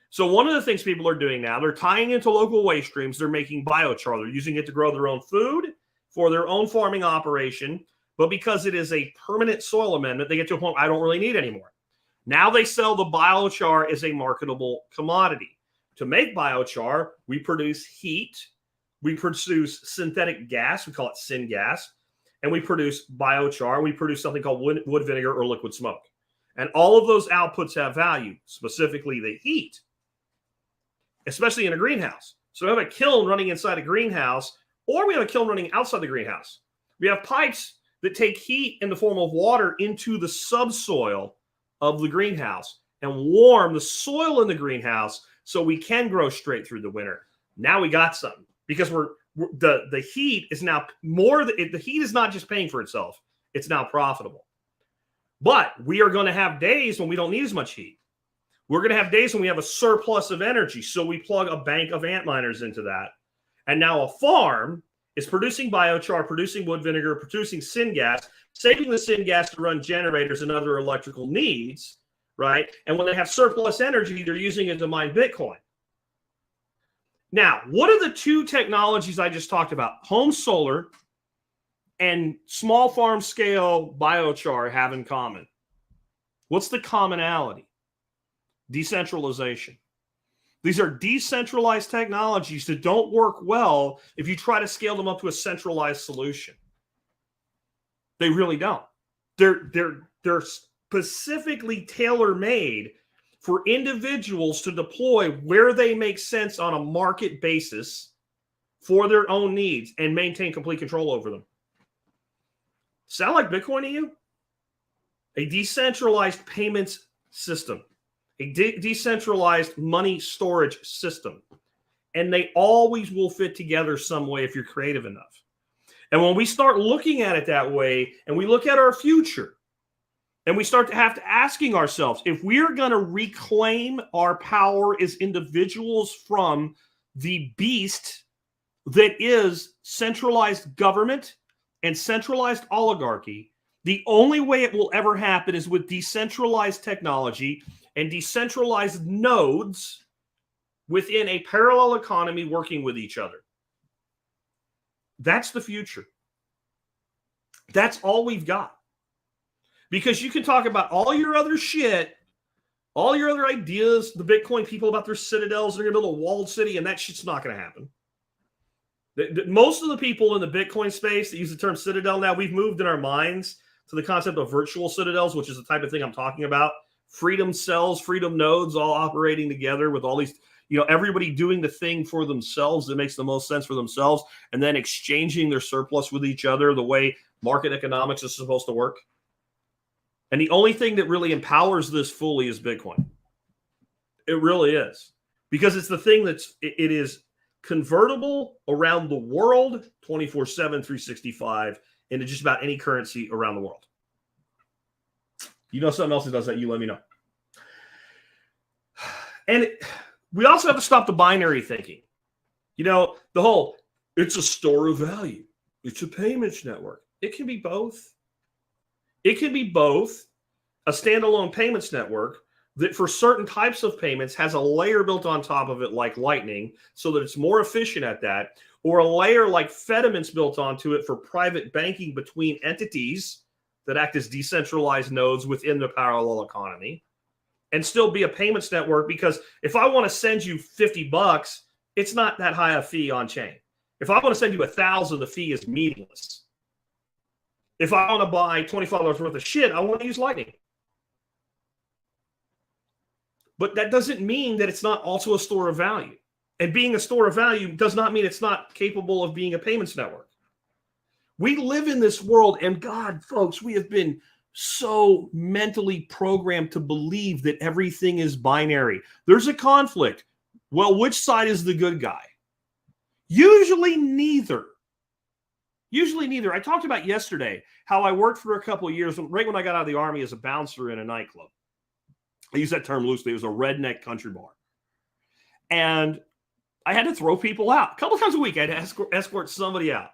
So one of the things people are doing now, they're tying into local waste streams. They're making biochar. They're using it to grow their own food for their own farming operation. But because it is a permanent soil amendment, they get to a point I don't really need anymore. Now they sell the biochar as a marketable commodity. To make biochar, we produce heat, we produce synthetic gas, we call it syngas, and we produce biochar. We produce something called wood vinegar or liquid smoke. And all of those outputs have value, specifically the heat, especially in a greenhouse. So we have a kiln running inside a greenhouse, or we have a kiln running outside the greenhouse. We have pipes that take heat in the form of water into the subsoil of the greenhouse and warm the soil in the greenhouse so we can grow straight through the winter. Now we got something, because the heat is now the heat is not just paying for itself. It's now profitable. But we are going to have days when we don't need as much heat. We're going to have days when we have a surplus of energy. So we plug a bank of ant miners into that. And now a farm is producing biochar, producing wood vinegar, producing syngas, saving the syngas to run generators and other electrical needs, right? And when they have surplus energy, they're using it to mine Bitcoin. Now, what are the 2 technologies I just talked about? Home solar and small farm scale biochar have in common? What's the commonality? Decentralization. These are decentralized technologies that don't work well if you try to scale them up to a centralized solution. They really don't. They're specifically tailor-made for individuals to deploy where they make sense on a market basis for their own needs and maintain complete control over them. Sound like Bitcoin to you? A decentralized payments system. A decentralized money storage system. And they always will fit together some way if you're creative enough. And when we start looking at it that way, and we look at our future, And we start to have to asking ourselves, if we're going to reclaim our power as individuals from the beast that is centralized government and centralized oligarchy, the only way it will ever happen is with decentralized technology and decentralized nodes within a parallel economy working with each other. That's the future. That's all we've got. Because you can talk about all your other shit, all your other ideas, the Bitcoin people about their citadels, they're going to build a walled city, and that shit's not going to happen. Most of the people in the Bitcoin space that use the term citadel now, we've moved in our minds to the concept of virtual citadels, which is the type of thing I'm talking about. Freedom cells, freedom nodes all operating together with all these, everybody doing the thing for themselves that makes the most sense for themselves, and then exchanging their surplus with each other the way market economics is supposed to work. And the only thing that really empowers this fully is Bitcoin. It really is. Because it's the thing it is convertible around the world 24/7, 365 into just about any currency around the world. You know something else that does that, you let me know. And we also have to stop the binary thinking. The whole, it's a store of value. It's a payments network. It can be both. It can be both a standalone payments network that for certain types of payments has a layer built on top of it like Lightning so that it's more efficient at that, or a layer like Fediment's built onto it for private banking between entities that act as decentralized nodes within the parallel economy, and still be a payments network. Because if I want to send you $50, it's not that high a fee on chain. If I want to send you 1,000, the fee is meaningless. If I want to buy $25 worth of shit, I want to use Lightning. But that doesn't mean that it's not also a store of value. And being a store of value does not mean it's not capable of being a payments network. We live in this world, and God, folks, we have been so mentally programmed to believe that everything is binary. There's a conflict. Well, which side is the good guy? Usually neither. Usually neither. I talked about yesterday how I worked for a couple of years, right when I got out of the Army, as a bouncer in a nightclub. I use that term loosely. It was a redneck country bar. And I had to throw people out. A couple of times a week, I had to escort somebody out.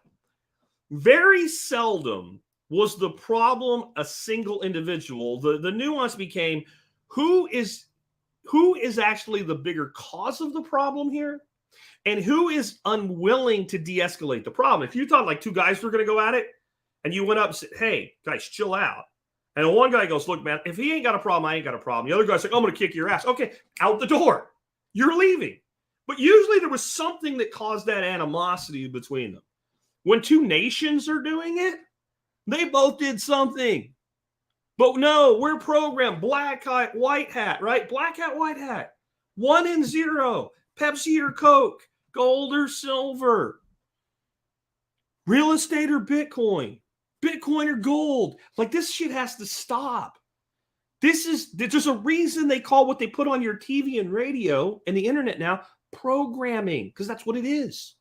Very seldom was the problem a single individual. The nuance became, who is actually the bigger cause of the problem here? And who is unwilling to de-escalate the problem? If you thought like two guys were going to go at it, and you went up and said, hey, guys, chill out. And one guy goes, look, man, if he ain't got a problem, I ain't got a problem. The other guy's like, I'm going to kick your ass. Okay, out the door. You're leaving. But usually there was something that caused that animosity between them. When two nations are doing it, they both did something. But no, we're programmed black hat, white hat, right? Black hat, white hat. 1 and 0. Pepsi or Coke. Gold or silver. Real estate or Bitcoin. Bitcoin or gold. Like, this shit has to stop. There's a reason they call what they put on your TV and radio and the internet now programming, because that's what it is.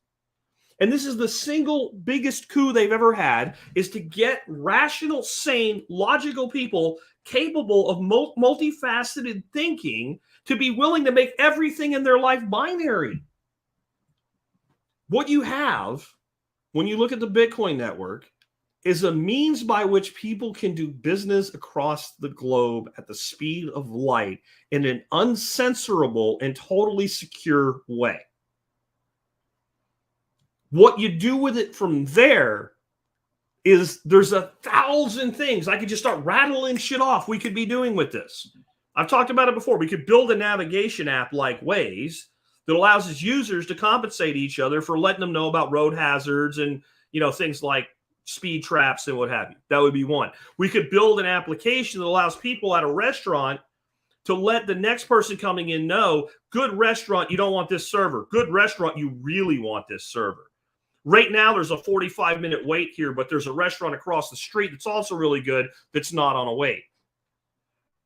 And this is the single biggest coup they've ever had, is to get rational, sane, logical people capable of multifaceted thinking to be willing to make everything in their life binary. What you have when you look at the Bitcoin network is a means by which people can do business across the globe at the speed of light in an uncensorable and totally secure way. What you do with it from there is there's 1,000 things. I could just start rattling shit off we could be doing with this. I've talked about it before. We could build a navigation app like Waze that allows its users to compensate each other for letting them know about road hazards and, things like speed traps and what have you. That would be one. We could build an application that allows people at a restaurant to let the next person coming in know, good restaurant, you don't want this server. Good restaurant, you really want this server. Right now, there's a 45-minute wait here, but there's a restaurant across the street that's also really good that's not on a wait.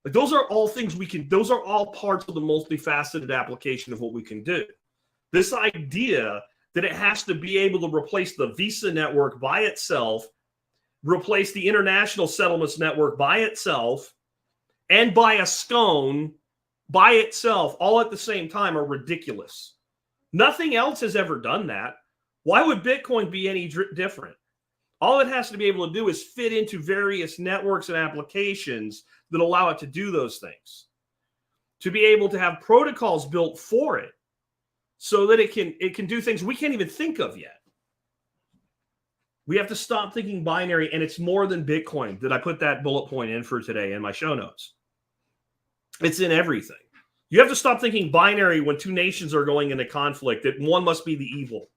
Like, those are all things those are all parts of the multifaceted application of what we can do. This idea that it has to be able to replace the Visa network by itself, replace the international settlements network by itself, and buy a scone by itself all at the same time are ridiculous. Nothing else has ever done that. Why would Bitcoin be any different? All it has to be able to do is fit into various networks and applications that allow it to do those things. To be able to have protocols built for it so that it can do things we can't even think of yet. We have to stop thinking binary, and it's more than Bitcoin. Did I put that bullet point in for today in my show notes? It's in everything. You have to stop thinking binary when two nations are going into conflict, that one must be the evil.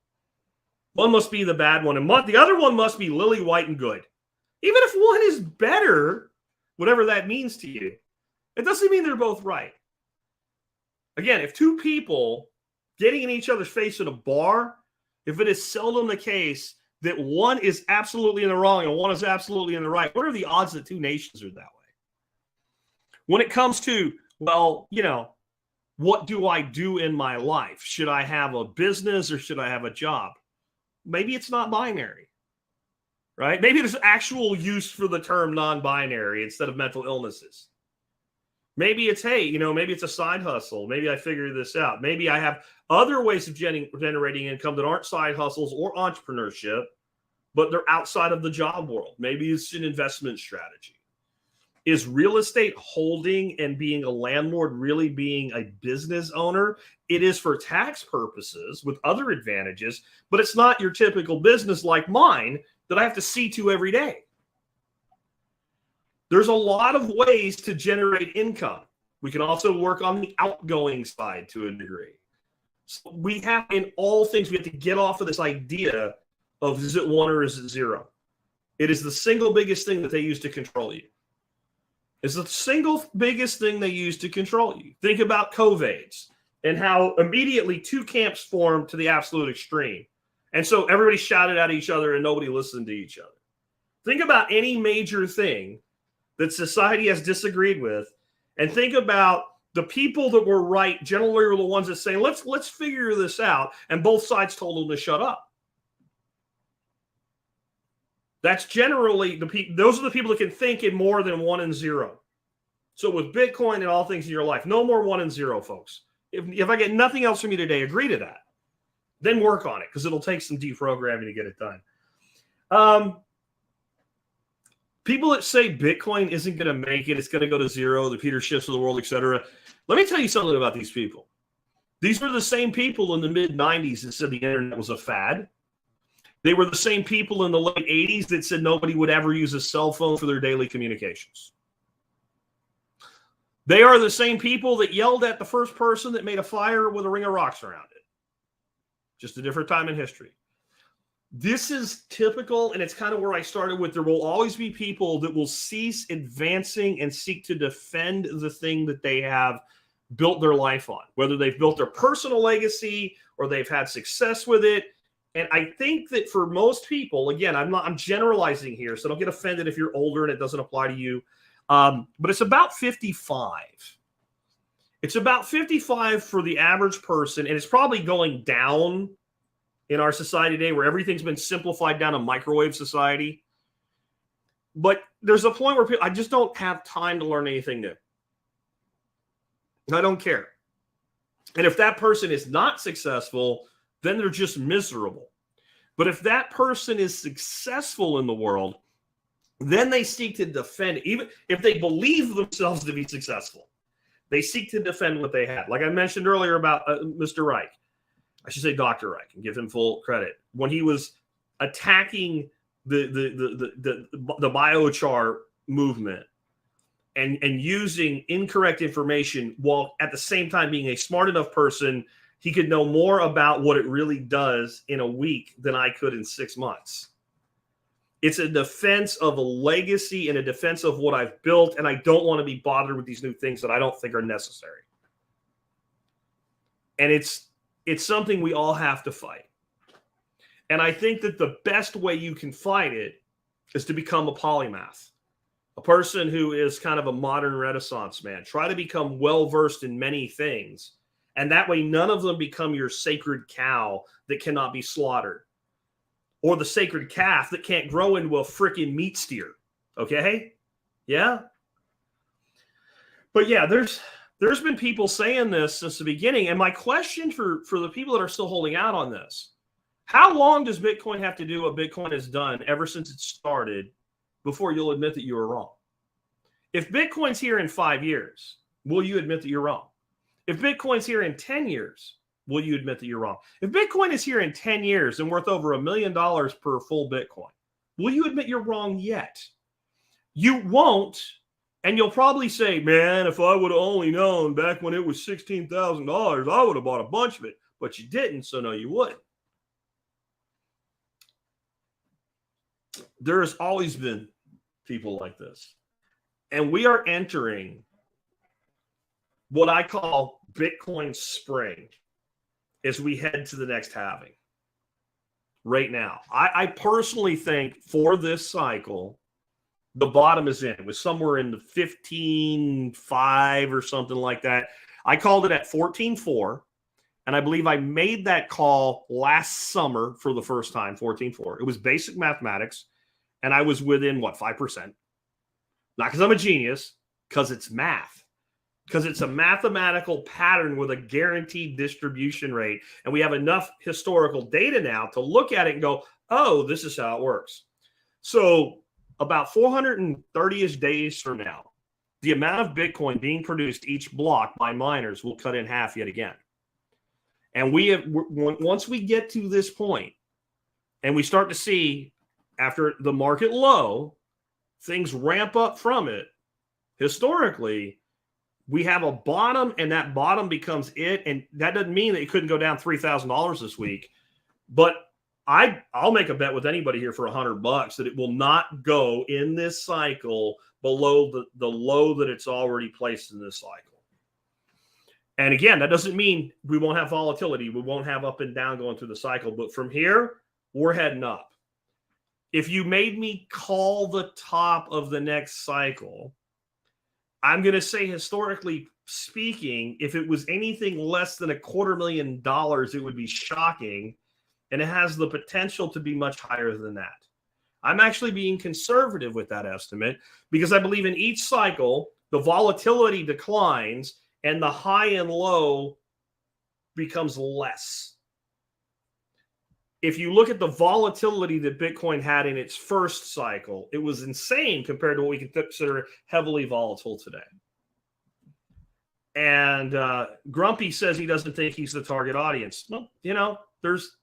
One must be the bad one, and the other one must be lily white and good. Even if one is better, whatever that means to you, it doesn't mean they're both right. Again, if two people getting in each other's face at a bar, if it is seldom the case that one is absolutely in the wrong and one is absolutely in the right, what are the odds that two nations are that way? When it comes to, well, what do I do in my life? Should I have a business or should I have a job? Maybe it's not binary, right? Maybe there's actual use for the term non-binary instead of mental illnesses. Maybe it's, hey, maybe it's a side hustle. Maybe I figured this out. Maybe I have other ways of generating income that aren't side hustles or entrepreneurship, but they're outside of the job world. Maybe it's an investment strategy. Is real estate holding and being a landlord really being a business owner? It is for tax purposes with other advantages, but it's not your typical business like mine that I have to see to every day. There's a lot of ways to generate income. We can also work on the outgoing side to a degree. So we have, in all things, we have to get off of this idea of is it one or is it zero? It is the single biggest thing that they use to control you. It's the single biggest thing they use to control you. Think about COVIDs and how immediately two camps formed to the absolute extreme. And so everybody shouted at each other and nobody listened to each other. Think about any major thing that society has disagreed with, and think about the people that were right generally were the ones that say, let's figure this out, and both sides told them to shut up. That's generally those are the people that can think in more than 1 and 0. So with Bitcoin and all things in your life, no more 1 and 0, folks. If I get nothing else from you today, agree to that. Then work on it, because it'll take some deprogramming to get it done. People that say Bitcoin isn't going to make it, it's going to go to 0, the Peter Schiffs of the world, etc. Let me tell you something about these people. These were the same people in the mid-90s that said the internet was a fad. They were the same people in the late 80s that said nobody would ever use a cell phone for their daily communications. They are the same people that yelled at the first person that made a fire with a ring of rocks around it. Just a different time in history. This is typical, and it's kind of where I started with. There will always be people that will cease advancing and seek to defend the thing that they have built their life on, whether they've built their personal legacy or they've had success with it. And I think that for most people, again, I'm generalizing here, so don't get offended if you're older and it doesn't apply to you. But it's about 55. It's about 55 for the average person, and it's probably going down in our society today where everything's been simplified down to microwave society. But there's a point where I just don't have time to learn anything new. I don't care. And if that person is not successful, then they're just miserable. But if that person is successful in the world, then they seek to defend, even if they believe themselves to be successful, they seek to defend what they have. Like I mentioned earlier about Mr. Reich. I should say Dr. Reich and give him full credit. When he was attacking the biochar movement and using incorrect information while at the same time being a smart enough person, he could know more about what it really does in a week than I could in 6 months. It's a defense of a legacy and a defense of what I've built, and I don't want to be bothered with these new things that I don't think are necessary. And it's something we all have to fight. And I think that the best way you can fight it is to become a polymath, a person who is kind of a modern Renaissance man. Try to become well-versed in many things. And that way, none of them become your sacred cow that cannot be slaughtered, or the sacred calf that can't grow into a freaking meat steer. Okay? Yeah? But yeah, there's been people saying this since the beginning. And my question for the people that are still holding out on this, how long does Bitcoin have to do what Bitcoin has done ever since it started before you'll admit that you were wrong? If Bitcoin's here in 5 years, will you admit that you're wrong? If Bitcoin's here in 10 years, will you admit that you're wrong? If Bitcoin is here in 10 years and worth over $1 million per full Bitcoin, will you admit you're wrong yet? You won't. And you'll probably say, man, if I would have only known back when it was $16,000, I would have bought a bunch of it. But you didn't, so no, you wouldn't. There has always been people like this. And we are entering what I call Bitcoin spring as we head to the next halving. Right now, I personally think for this cycle, the bottom is in. It was somewhere in the 15.5 or something like that. I called it at 14.4, and I believe I made that call last summer for the first time, 14.4. It was basic mathematics, and I was within, 5%? Not because I'm a genius, because it's math. Because it's a mathematical pattern with a guaranteed distribution rate, and we have enough historical data now to look at it and go, oh, this is how it works. So about 430-ish days from now, the amount of Bitcoin being produced each block by miners will cut in half yet again. And once we get to this point and we start to see after the market low, things ramp up from it, historically, we have a bottom and that bottom becomes it. And that doesn't mean that it couldn't go down $3,000 this week, but I'll make a bet with anybody here for $100 that it will not go in this cycle below the low that it's already placed in this cycle. And again, that doesn't mean we won't have volatility. We won't have up and down going through the cycle. But from here, we're heading up. If you made me call the top of the next cycle, I'm going to say, historically speaking, if it was anything less than $250,000, it would be shocking. And it has the potential to be much higher than that. I'm actually being conservative with that estimate because I believe in each cycle, the volatility declines and the high and low becomes less. If you look at the volatility that Bitcoin had in its first cycle, it was insane compared to what we can consider heavily volatile today. And Grumpy says he doesn't think he's the target audience. Well, there's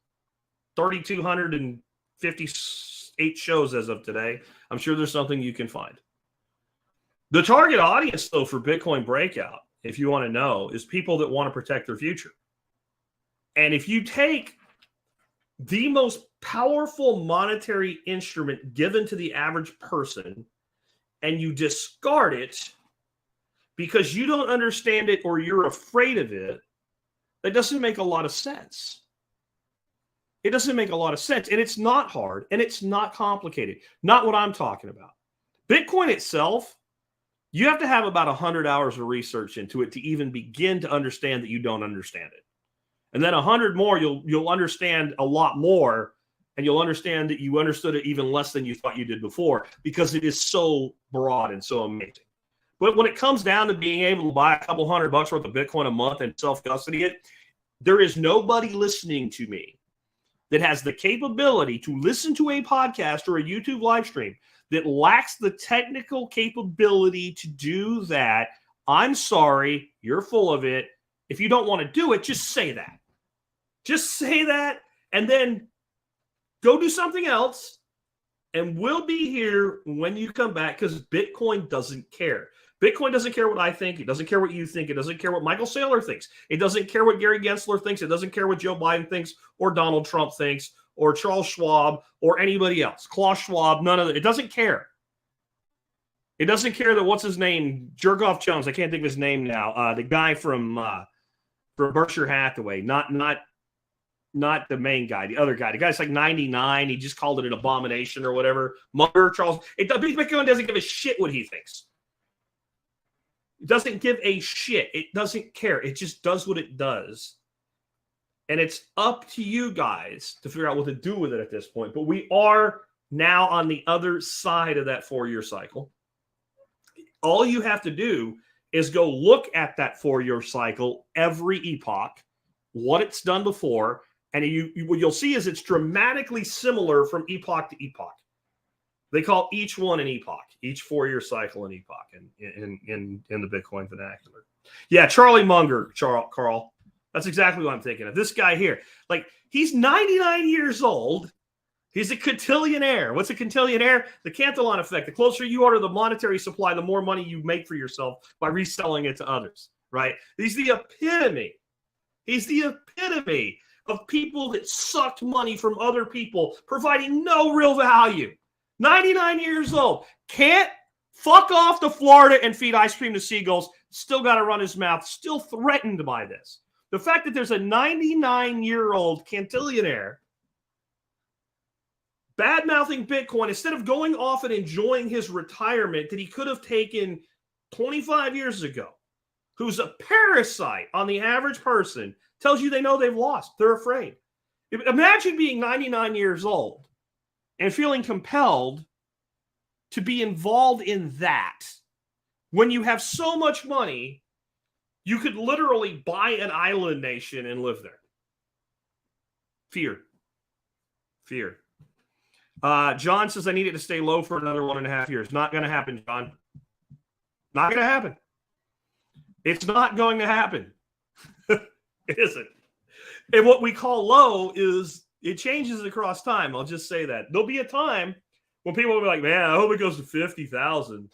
3,258 shows as of today. I'm sure there's something you can find. The target audience, though, for Bitcoin Breakout, if you want to know, is people that want to protect their future. And if you take the most powerful monetary instrument given to the average person and you discard it because you don't understand it or you're afraid of it, that doesn't make a lot of sense. It doesn't make a lot of sense, and it's not hard, and it's not complicated. Not what I'm talking about. Bitcoin itself, you have to have about 100 hours of research into it to even begin to understand that you don't understand it. And then 100 more, you'll understand a lot more, and you'll understand that you understood it even less than you thought you did before because it is so broad and so amazing. But when it comes down to being able to buy a couple $100 worth of Bitcoin a month and self-custody it, there is nobody listening to me that has the capability to listen to a podcast or a YouTube live stream that lacks the technical capability to do that. I'm sorry, you're full of it. If you don't want to do it, just say that. Just say that and then go do something else. And we'll be here when you come back because Bitcoin doesn't care. Bitcoin doesn't care what I think. It doesn't care what you think. It doesn't care what Michael Saylor thinks. It doesn't care what Gary Gensler thinks. It doesn't care what Joe Biden thinks or Donald Trump thinks or Charles Schwab or anybody else. Klaus Schwab, none of it. It doesn't care. It doesn't care that what's his name? Jergoff Jones. I can't think of his name now. The guy from Berkshire Hathaway. Not the main guy. The other guy. The guy's like 99. He just called it an abomination or whatever. Munger, Charles. Bitcoin doesn't give a shit what he thinks. It doesn't give a shit. It doesn't care. It just does what it does. And it's up to you guys to figure out what to do with it at this point. But we are now on the other side of that 4-year cycle. All you have to do is go look at that 4-year cycle, every epoch, what it's done before, and what you'll see is it's dramatically similar from epoch to epoch. They call each one an epoch, each 4-year cycle an epoch in the Bitcoin vernacular. Yeah, Charlie Munger, Carl. That's exactly what I'm thinking of. This guy here, like, he's 99 years old. He's a quintillionaire. What's a quintillionaire? The Cantillon effect. The closer you are to the monetary supply, the more money you make for yourself by reselling it to others, right? He's the epitome. He's the epitome of people that sucked money from other people, providing no real value. 99 years old. Can't fuck off to Florida and feed ice cream to seagulls. Still got to run his mouth. Still threatened by this. The fact that there's a 99-year-old cantillionaire bad-mouthing Bitcoin instead of going off and enjoying his retirement that he could have taken 25 years ago, who's a parasite on the average person, tells you they know they've lost. They're afraid. Imagine being 99 years old and feeling compelled to be involved in that when you have so much money, you could literally buy an island nation and live there. Fear. John says, I need it to stay low for another 1.5 years. Not going to happen, John. Not going to happen. It's not going to happen. It isn't. And what we call low is it changes across time. I'll just say that. There'll be a time when people will be like, man, I hope it goes to 50,000.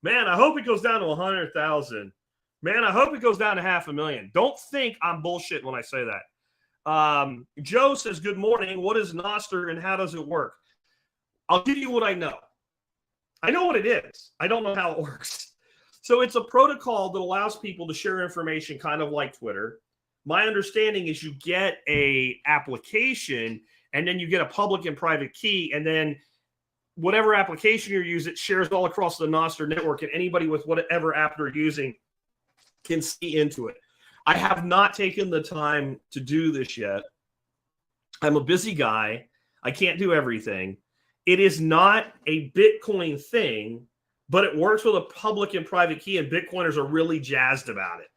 Man, I hope it goes down to 100,000. Man, I hope it goes down to 500,000. Don't think I'm bullshit when I say that. Joe says, good morning. What is Nostr and how does it work? I'll give you what I know. I know what it is. I don't know how it works. So it's a protocol that allows people to share information kind of like Twitter. My understanding is you get a application and then you get a public and private key, and then whatever application you use, it shares all across the Nostr network, and anybody with whatever app they're using can see into it. I have not taken the time to do this yet. I'm a busy guy. I can't do everything. It is not a Bitcoin thing, but it works with a public and private key, and Bitcoiners are really jazzed about it.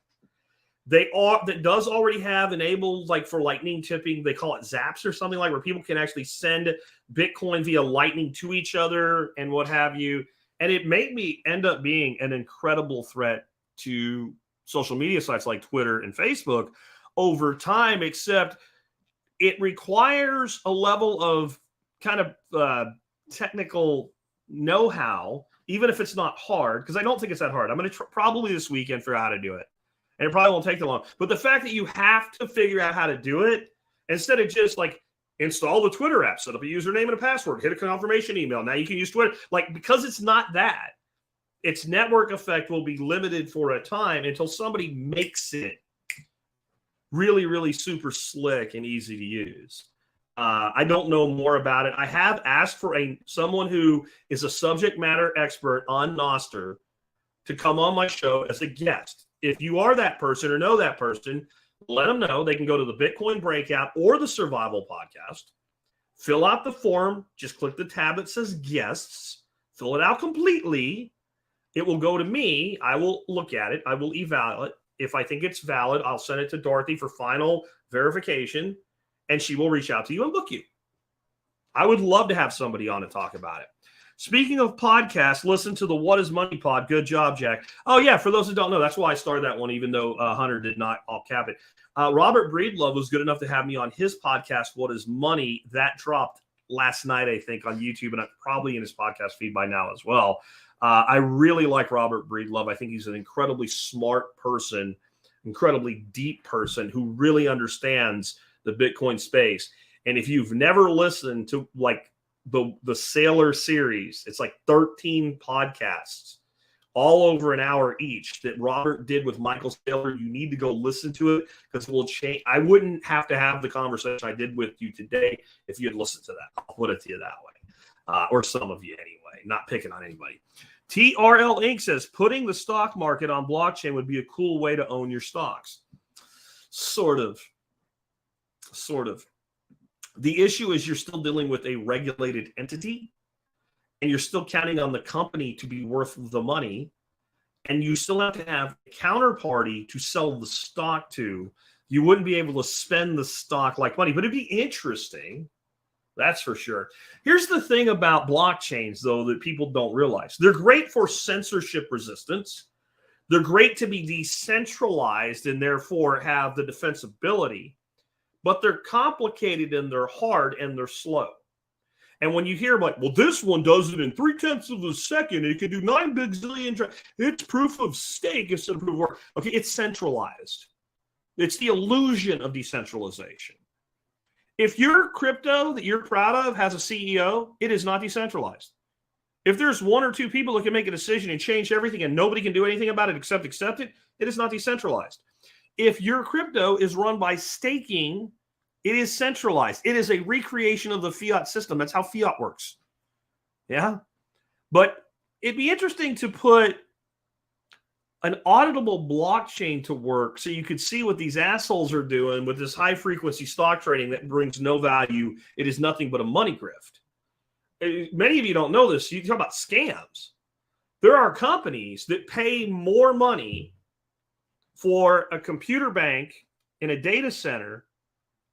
That does already have enabled, like for lightning tipping, they call it zaps or something, like where people can actually send Bitcoin via lightning to each other and what have you. And it made me end up being an incredible threat to social media sites like Twitter and Facebook over time, except it requires a level of kind of technical know-how, even if it's not hard, because I don't think it's that hard. I'm going to probably this weekend figure out how to do it. And it probably won't take that long. But the fact that you have to figure out how to do it, instead of just like install the Twitter app, set up a username and a password, hit a confirmation email. Now you can use Twitter. Like, because it's not that, its network effect will be limited for a time until somebody makes it really, really super slick and easy to use. I don't know more about it. I have asked for someone who is a subject matter expert on Nostr to come on my show as a guest. If you are that person or know that person, let them know. They can go to the Bitcoin Breakout or the Survival Podcast, fill out the form, just click the tab that says guests, fill it out completely. It will go to me. I will look at it. I will evaluate it. If I think it's valid, I'll send it to Dorothy for final verification, and she will reach out to you and book you. I would love to have somebody on to talk about it. Speaking of podcasts, listen to the What is Money pod. Good job, Jack. Oh, yeah, for those who don't know, that's why I started that one, even though Hunter did not all cap it. Robert Breedlove was good enough to have me on his podcast, What is Money? That dropped last night, I think, on YouTube, and I'm probably in his podcast feed by now as well. I really like Robert Breedlove. I think he's an incredibly smart person, incredibly deep person who really understands the Bitcoin space. And if you've never listened to like the Sailor series, it's like 13 podcasts, all over an hour each, that Robert did with Michael Saylor. You need to go listen to it because it will change. I wouldn't have to have the conversation I did with you today if you had listened to that. I'll put it to you that way. Or some of you anyway, not picking on anybody. TRL Inc. says, putting the stock market on blockchain would be a cool way to own your stocks. Sort of. The issue is you're still dealing with a regulated entity, and you're still counting on the company to be worth the money. and you still have to have a counterparty to sell the stock to. You wouldn't be able to spend the stock like money, but it'd be interesting. That's for sure. Here's the thing about blockchains, though, that people don't realize. They're great for censorship resistance. They're great to be decentralized and therefore have the defensibility, but they're complicated and they're hard and they're slow. And when you hear like, well, this one does it in 0.3 of a second, it can do 9 bazillion, it's proof of stake instead of proof of work. Okay, it's centralized. It's the illusion of decentralization. If your crypto that you're proud of has a CEO, it is not decentralized. If there's 1 or 2 people that can make a decision and change everything and nobody can do anything about it except accept it, it is not decentralized. If your crypto is run by staking, it is centralized. It is a recreation of the fiat system. That's how fiat works. Yeah. But it'd be interesting to put an auditable blockchain to work so you could see what these assholes are doing with this high frequency stock trading that brings no value. It is nothing but a money grift. Many of you don't know this. You talk about scams. There are companies that pay more money for a computer bank in a data center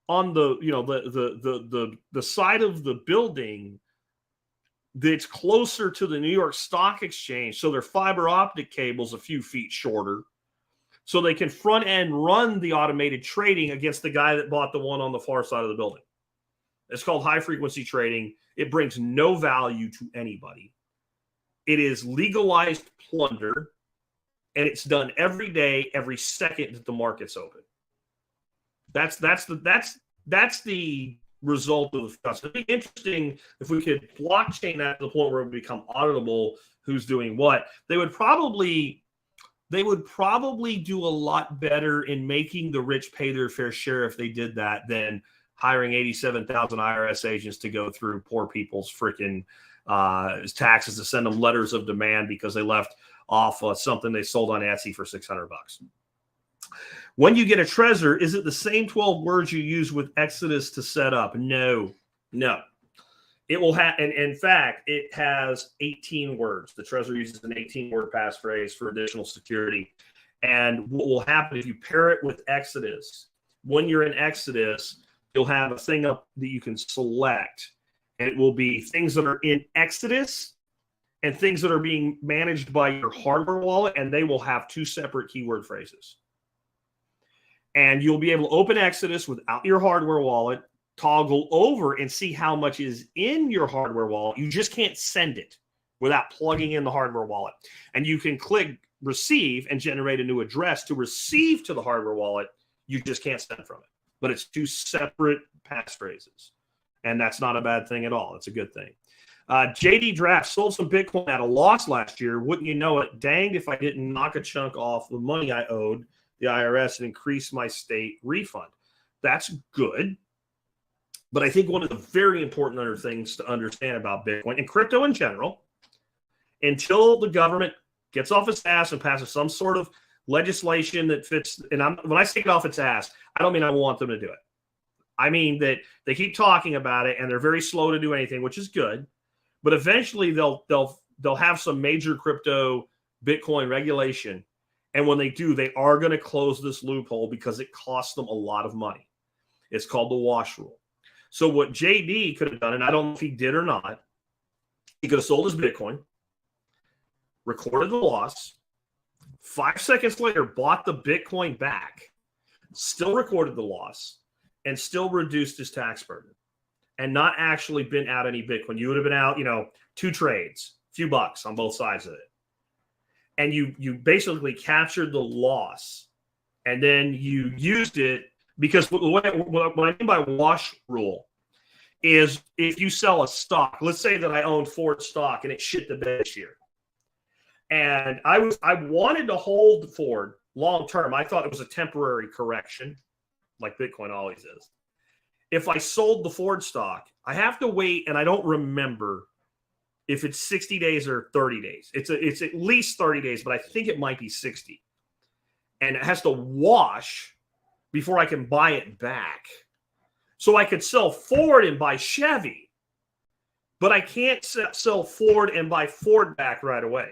on the the side of the building that's closer to the New York Stock Exchange, so their fiber optic cable's a few feet shorter, so they can front end run the automated trading against the guy that bought the one on the far side of the building. It's called high frequency trading. It brings no value to anybody. It is legalized plunder, and it's done every day, every second that the market's open. That's the result of the fiat. It'd be interesting if we could blockchain that to the point where it would become auditable who's doing what. They would probably do a lot better in making the rich pay their fair share if they did that than hiring 87,000 IRS agents to go through poor people's freaking taxes to send them letters of demand because they left off something they sold on Etsy for $600. When you get a Trezor, is it the same 12 words you use with Exodus to set up? No. It will have, and in fact, it has 18 words. The Trezor uses an 18-word passphrase for additional security. And what will happen if you pair it with Exodus, when you're in Exodus, you'll have a thing up that you can select. And it will be things that are in Exodus and things that are being managed by your hardware wallet, and they will have 2 separate keyword phrases. And you'll be able to open Exodus without your hardware wallet, toggle over and see how much is in your hardware wallet. You just can't send it without plugging in the hardware wallet. And you can click receive and generate a new address to receive to the hardware wallet. You just can't send from it. But it's 2 separate passphrases. And that's not a bad thing at all. It's a good thing. JD Draft sold some Bitcoin at a loss last year. Wouldn't you know it? Danged if I didn't knock a chunk off the money I owed the IRS and increase my state refund. That's good. But I think one of the very important other things to understand about Bitcoin and crypto in general, until the government gets off its ass and passes some sort of legislation that fits, and when I say get off its ass, I don't mean I want them to do it. I mean that they keep talking about it and they're very slow to do anything, which is good. But eventually they'll have some major crypto Bitcoin regulation. And when they do, they are going to close this loophole because it costs them a lot of money. It's called the wash rule. So what JD could have done, and I don't know if he did or not, he could have sold his Bitcoin, recorded the loss, 5 seconds later bought the Bitcoin back, still recorded the loss, and still reduced his tax burden, and not actually been out any Bitcoin. You would have been out, 2 trades, a few bucks on both sides of it. And you basically captured the loss, and then you used it because what I mean by wash rule is if you sell a stock, let's say that I owned Ford stock and it shit the bed this year, and I wanted to hold Ford long term. I thought it was a temporary correction, like Bitcoin always is. If I sold the Ford stock, I have to wait, and I don't remember if it's 60 days or 30 days. It's at least 30 days, but I think it might be 60. And it has to wash before I can buy it back. So I could sell Ford and buy Chevy, but I can't sell Ford and buy Ford back right away.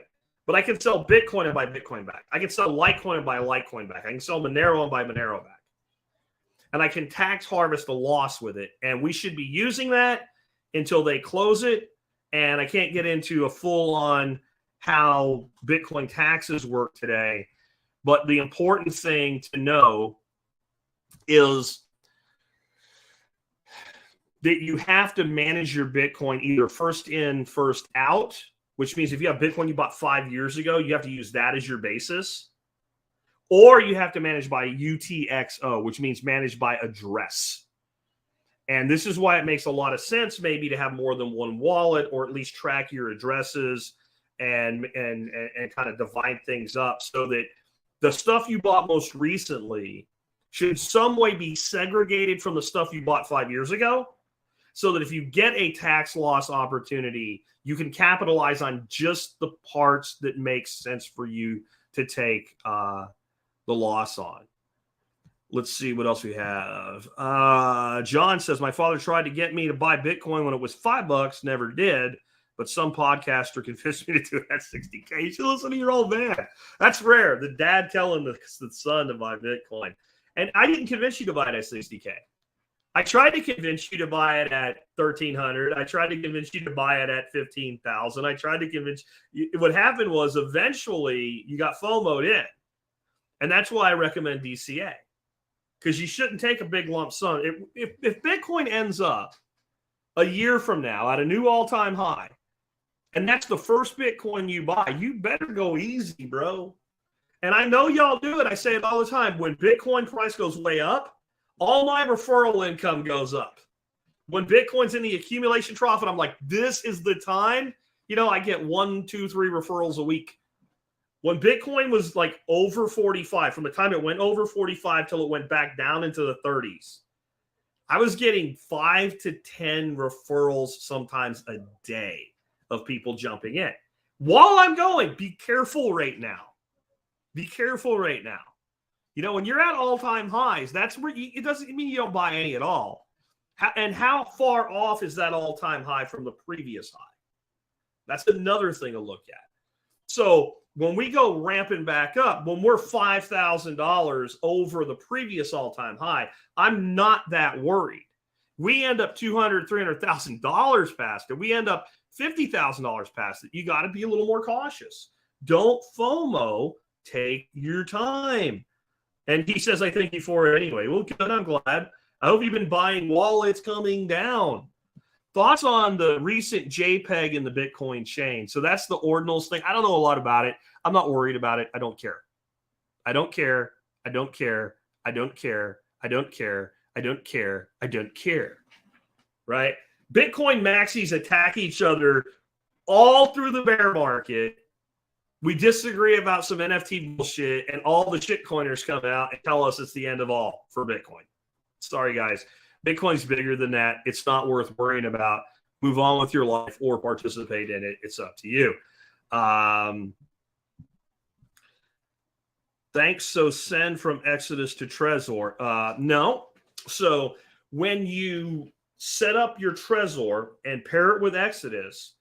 But I can sell Bitcoin and buy Bitcoin back. I can sell Litecoin and buy Litecoin back. I can sell Monero and buy Monero back. And I can tax harvest the loss with it. And we should be using that until they close it. And I can't get into a full-on how Bitcoin taxes work today. But the important thing to know is that you have to manage your Bitcoin either first in, first out, which means if you have Bitcoin you bought 5 years ago, you have to use that as your basis. Or you have to manage by UTXO, which means managed by address. And this is why it makes a lot of sense maybe to have more than one wallet, or at least track your addresses and kind of divide things up so that the stuff you bought most recently should in some way be segregated from the stuff you bought 5 years ago, so that if you get a tax loss opportunity, you can capitalize on just the parts that make sense for you to take the loss on. Let's see what else we have. John says, my father tried to get me to buy Bitcoin when it was $5, never did, but some podcaster convinced me to do it at 60K. You should listen to your old man. That's rare. The dad telling the son to buy Bitcoin. And I didn't convince you to buy it at 60K. I tried to convince you to buy it at 1,300. I tried to convince you to buy it at 15,000. I tried to convince you. What happened was eventually you got FOMO'd in. And that's why I recommend DCA. Because you shouldn't take a big lump sum. If Bitcoin ends up a year from now at a new all-time high, and that's the first Bitcoin you buy, you better go easy, bro. And I know y'all do it. I say it all the time. When Bitcoin price goes way up, all my referral income goes up. When Bitcoin's in the accumulation trough and I'm like, this is the time, I get 1, 2, 3 referrals a week. When Bitcoin was like over 45, from the time it went over 45 till it went back down into the 30s, I was getting 5 to 10 referrals sometimes a day of people jumping in. While I'm going, be careful right now. Be careful right now. When you're at all-time highs, that's where it doesn't mean you don't buy any at all. And how far off is that all-time high from the previous high? That's another thing to look at. So when we go ramping back up, when we're $5,000 over the previous all-time high, I'm not that worried. We end up $200,000, $300,000 past it. We end up $50,000 past it. You got to be a little more cautious. Don't FOMO. Take your time. And he says, I thank you for it anyway. Well, good. I'm glad. I hope you've been buying while it's coming down. Thoughts on the recent JPEG in the Bitcoin chain? So that's the ordinals thing. I don't know a lot about it. I'm not worried about it. I don't care. I don't care. I don't care. I don't care. I don't care. I don't care. I don't care. Right? Bitcoin maxis attack each other all through the bear market. We disagree about some NFT bullshit, and all the shitcoiners come out and tell us it's the end of all for Bitcoin. Sorry, guys. Bitcoin's bigger than that. It's not worth worrying about. Move on with your life or participate in it. It's up to you. Thanks. So send from Exodus to Trezor. No. So when you set up your Trezor and pair it with Exodus,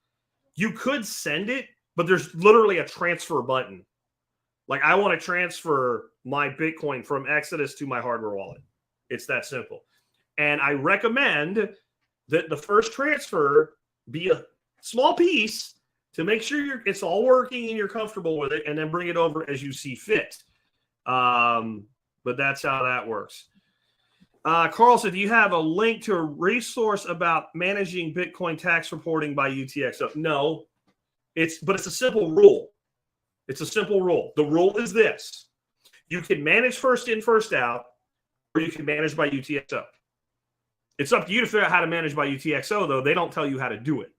you could send it, but there's literally a transfer button. Like, I want to transfer my Bitcoin from Exodus to my hardware wallet. It's that simple. And I recommend that the first transfer be a small piece to make sure it's all working and you're comfortable with it, and then bring it over as you see fit. But that's how that works. Carl said, do you have a link to a resource about managing Bitcoin tax reporting by UTXO? No. But it's a simple rule. It's a simple rule. The rule is this. You can manage first in, first out, or you can manage by UTXO. It's up to you to figure out how to manage by UTXO, though. They don't tell you how to do it.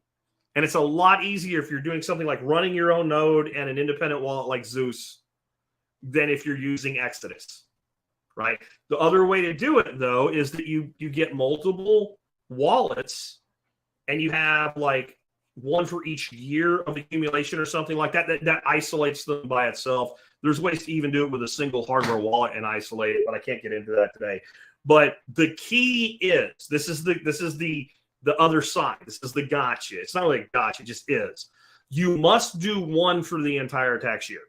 And it's a lot easier if you're doing something like running your own node and an independent wallet like Zeus than if you're using Exodus, right? The other way to do it, though, is that you get multiple wallets and you have like one for each year of accumulation or something like that. That isolates them by itself. There's ways to even do it with a single hardware wallet and isolate it, but I can't get into that today. But the key is, this is the other side. This is the gotcha. It's not really a gotcha, it just is. You must do one for the entire tax year.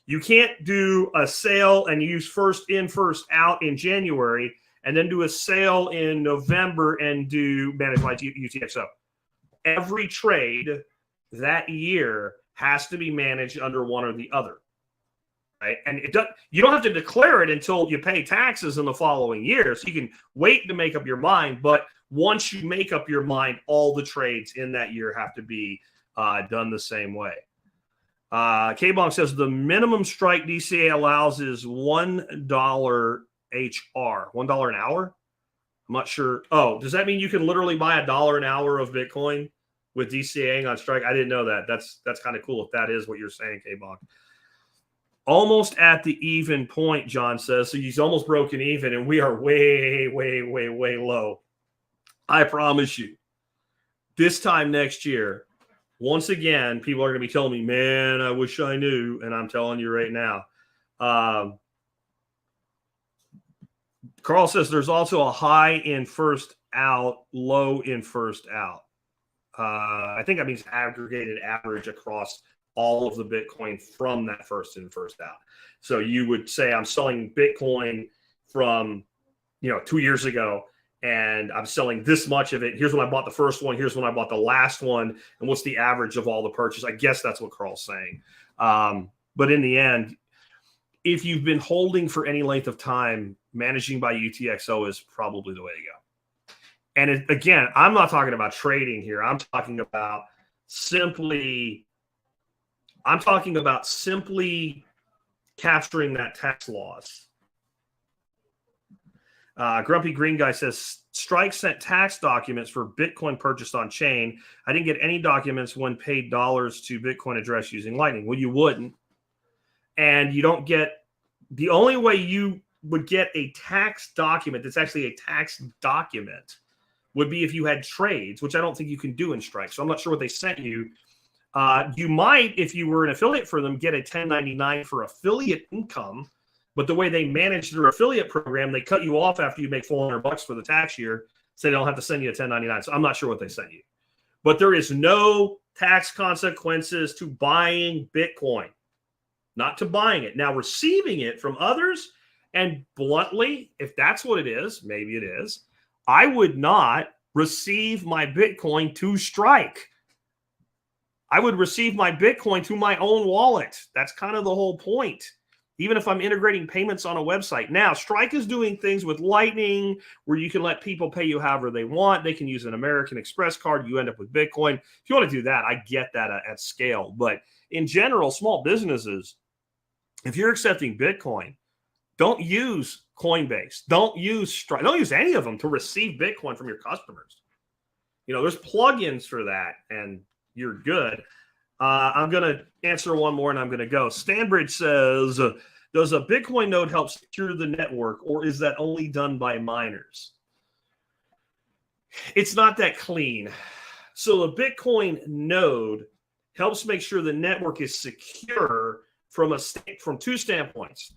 You can't do a sale and use first in, first out in January, and then do a sale in November and do manage by UTXO. Every trade that year has to be managed under one or the other. Right? And you don't have to declare it until you pay taxes in the following year. So you can wait to make up your mind. But once you make up your mind, all the trades in that year have to be done the same way. K-Bonk says the minimum strike DCA allows is $1 HR, $1 an hour. I'm not sure. Oh, does that mean you can literally buy $1 an hour of Bitcoin with DCAing on strike? I didn't know that. That's kind of cool if that is what you're saying, K-Bonk. Almost at the even point, John says. So he's almost broken even, and we are way, way, way, way low. I promise you, this time next year, once again, people are going to be telling me, man, I wish I knew. And I'm telling you right now. Carl says there's also a high in first out, low in first out. I think that means aggregated average across all of the Bitcoin from that first in, first out. So you would say I'm selling Bitcoin from, 2 years ago, and I'm selling this much of it. Here's when I bought the first one. Here's when I bought the last one. And what's the average of all the purchase? I guess that's what Carl's saying. But in the end, if you've been holding for any length of time, managing by UTXO is probably the way to go. And again, I'm not talking about trading here. I'm talking about simply capturing that tax loss. Grumpy Green Guy says, Strike sent tax documents for Bitcoin purchased on chain. I didn't get any documents when paid dollars to Bitcoin address using Lightning. Well, you wouldn't. And you don't get, the only way you would get a tax document that's actually a tax document would be if you had trades, which I don't think you can do in Strike. So I'm not sure what they sent you. You might, if you were an affiliate for them, get a 1099 for affiliate income. But the way they manage their affiliate program, they cut you off after you make $400 for the tax year, so they don't have to send you a 1099. So I'm not sure what they sent you. But there is no tax consequences to buying Bitcoin, not to buying it. Now, receiving it from others, and bluntly, if that's what it is, maybe it is, I would not receive my Bitcoin to Strike. I would receive my Bitcoin to my own wallet. That's kind of the whole point. Even if I'm integrating payments on a website. Now, Strike is doing things with Lightning where you can let people pay you however they want. They can use an American Express card. You end up with Bitcoin. If you want to do that, I get that at scale. But in general, small businesses, if you're accepting Bitcoin, don't use Coinbase. Don't use Strike. Don't use any of them to receive Bitcoin from your customers. There's plugins for that, and you're good. I'm going to answer one more and I'm going to go. Stanbridge says, does a Bitcoin node help secure the network, or is that only done by miners? It's not that clean. So a Bitcoin node helps make sure the network is secure from two standpoints.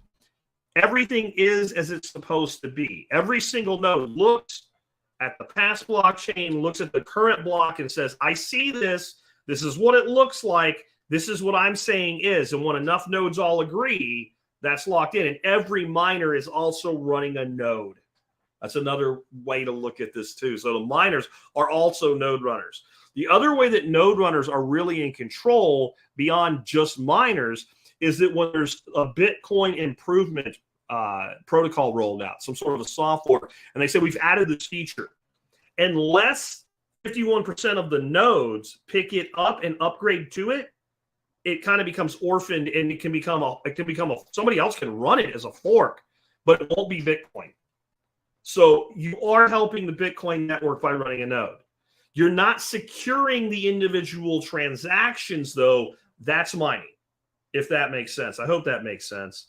Everything is as it's supposed to be. Every single node looks at the past blockchain, looks at the current block and says, I see this. This is what it looks like. This is what I'm saying is. And when enough nodes all agree, that's locked in. And every miner is also running a node. That's another way to look at this too. So the miners are also node runners. The other way that node runners are really in control beyond just miners is that when there's a Bitcoin improvement protocol rolled out, some sort of a software, and they say we've added this feature, unless 51% of the nodes pick it up and upgrade to it, it kind of becomes orphaned, and it can become somebody else can run it as a fork, but it won't be Bitcoin. So you are helping the Bitcoin network by running a node. You're not securing the individual transactions, though. That's mining, if that makes sense. I hope that makes sense.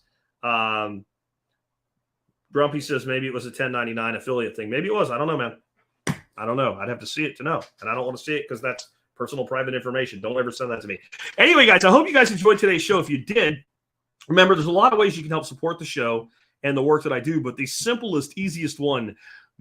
Grumpy says maybe it was a 1099 affiliate thing. Maybe it was. I don't know, man. I don't know. I'd have to see it to know. And I don't want to see it because that's personal private information. Don't ever send that to me. Anyway, guys, I hope you guys enjoyed today's show. If you did, remember, there's a lot of ways you can help support the show and the work that I do. But the simplest, easiest one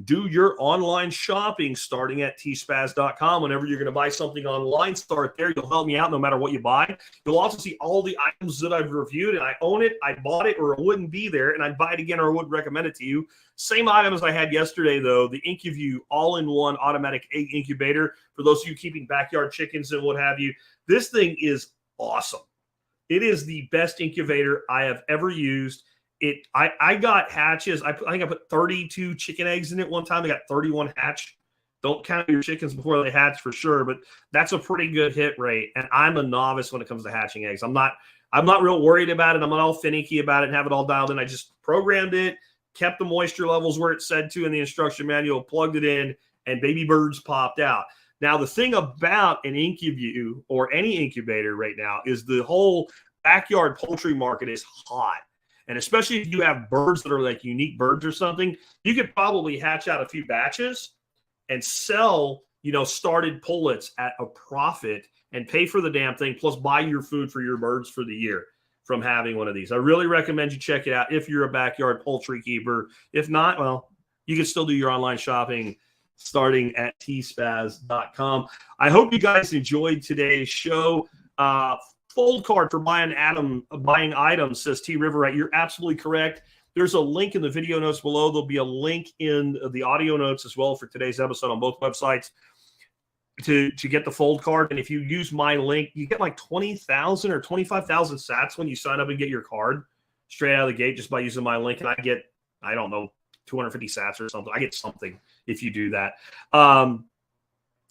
Do your online shopping starting at tspaz.com. Whenever you're going to buy something online, start there. You'll help me out no matter what you buy. You'll also see all the items that I've reviewed, and I own it, I bought it, or it wouldn't be there, and I'd buy it again or I wouldn't recommend it to you. Same items I had yesterday, though, the IncuView all-in-one automatic egg incubator for those of you keeping backyard chickens and what have you. This thing is awesome. It is the best incubator I have ever used. I got hatches. I think I put 32 chicken eggs in it one time. I got 31 hatch. Don't count your chickens before they hatch for sure, but that's a pretty good hit rate. And I'm a novice when it comes to hatching eggs. I'm not real worried about it. I'm not all finicky about it and have it all dialed in. I just programmed it, kept the moisture levels where it said to in the instruction manual, plugged it in, and baby birds popped out. Now, the thing about an IncuView or any incubator right now is the whole backyard poultry market is hot. And especially if you have birds that are like unique birds or something, you could probably hatch out a few batches and sell, started pullets at a profit and pay for the damn thing, plus buy your food for your birds for the year from having one of these. I really recommend you check it out if you're a backyard poultry keeper. If not, well, you can still do your online shopping starting at tspaz.com. I hope you guys enjoyed today's show. Fold card for buying items, says T River. Right, you're absolutely correct. There's a link in the video notes below. There'll be a link in the audio notes as well for today's episode on both websites to get the fold card. And if you use my link, you get like 20,000 or 25,000 sats when you sign up and get your card straight out of the gate just by using my link. And I get, I don't know, 250 sats or something. I get something if you do that.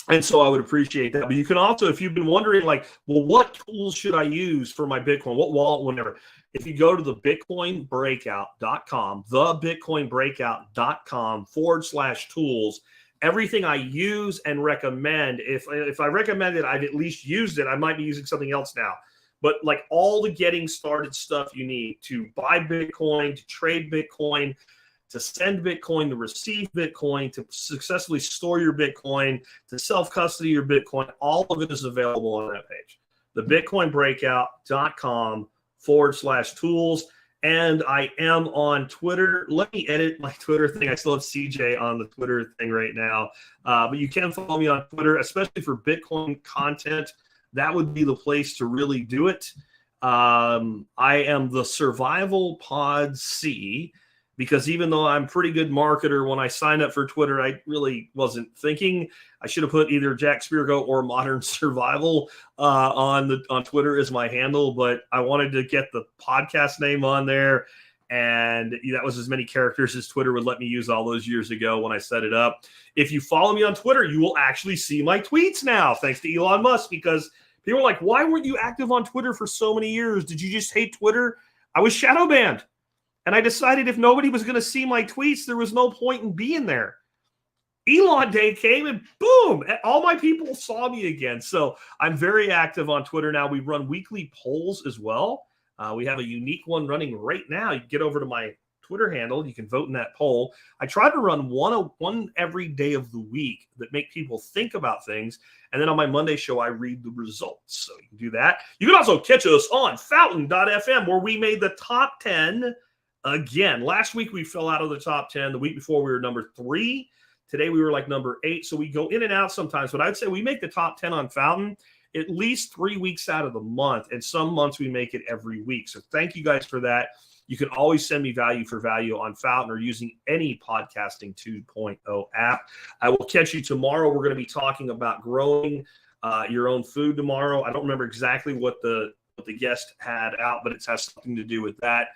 And so I would appreciate that. But you can also, if you've been wondering, like, well, what tools should I use for my Bitcoin? What wallet, whatever. If you go to the bitcoinbreakout.com, thebitcoinbreakout.com/tools, everything I use and recommend, if I recommend it, I've at least used it. I might be using something else now. But like all the getting started stuff you need to buy Bitcoin, to trade Bitcoin, to send Bitcoin, to receive Bitcoin, to successfully store your Bitcoin, to self-custody your Bitcoin, all of it is available on that page. The bitcoinbreakout.com/tools. And I am on Twitter. Let me edit my Twitter thing. I still have CJ on the Twitter thing right now. But you can follow me on Twitter, especially for Bitcoin content. That would be the place to really do it. I am the Survival Pod C. Because even though I'm a pretty good marketer, when I signed up for Twitter, I really wasn't thinking. I should have put either Jack Spirko or Modern Survival on Twitter as my handle, but I wanted to get the podcast name on there, and that was as many characters as Twitter would let me use all those years ago when I set it up. If you follow me on Twitter, you will actually see my tweets now, thanks to Elon Musk, because people are like, why weren't you active on Twitter for so many years? Did you just hate Twitter? I was shadow banned. And I decided if nobody was going to see my tweets, there was no point in being there. Elon Day came and boom, all my people saw me again. So I'm very active on Twitter now. We run weekly polls as well. We have a unique one running right now. You get over to my Twitter handle. You can vote in that poll. I try to run one every day of the week that make people think about things. And then on my Monday show, I read the results. So you can do that. You can also catch us on fountain.fm, where we made the top 10 again. Last week we fell out of the top 10. The week before we were number 3. Today we were like number 8. So we go in and out sometimes, but I'd say we make the top 10 on Fountain at least 3 weeks out of the month. And some months we make it every week. So thank you guys for that. You can always send me value for value on Fountain or using any podcasting 2.0 app. I will catch you tomorrow. We're going to be talking about growing your own food tomorrow. I don't remember exactly what the guest had out, but it has something to do with that.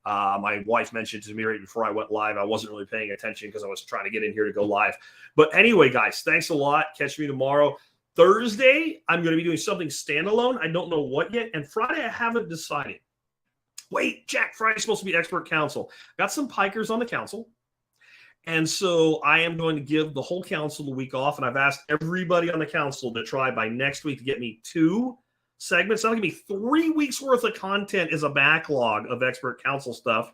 My wife mentioned to me right before I went live. I wasn't really paying attention because I was trying to get in here to go live. But anyway, guys, thanks a lot. Catch me tomorrow. Thursday, I'm going to be doing something standalone. I don't know what yet. And Friday, I haven't decided. Wait, Jack, Friday's supposed to be expert council. Got some pikers on the council. And so I am going to give the whole council the week off. And I've asked everybody on the council to try by next week to get me 2 segments. That'll give me 3 weeks worth of content as a backlog of expert council stuff.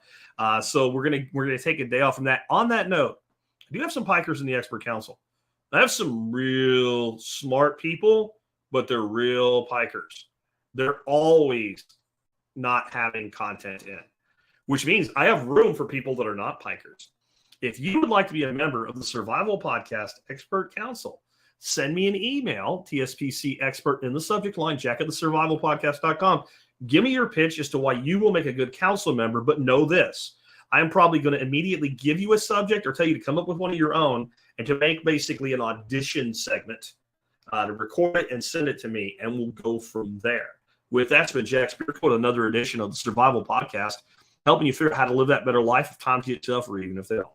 So we're gonna take a day off from that. On that note, I do have some pikers in the expert council. I have some real smart people, but they're real pikers. They're always not having content in, which means I have room for people that are not pikers. If you would like to be a member of the Survival Podcast Expert Council, send me an email, TSPC expert in the subject line, jack@thesurvivalpodcast.com. Give me your pitch as to why you will make a good council member, but know this. I'm probably going to immediately give you a subject or tell you to come up with one of your own and to make basically an audition segment, to record it and send it to me, and we'll go from there. With that, it's been Jack Spirko with another edition of the Survival Podcast, helping you figure out how to live that better life if times get tough or even if they don't.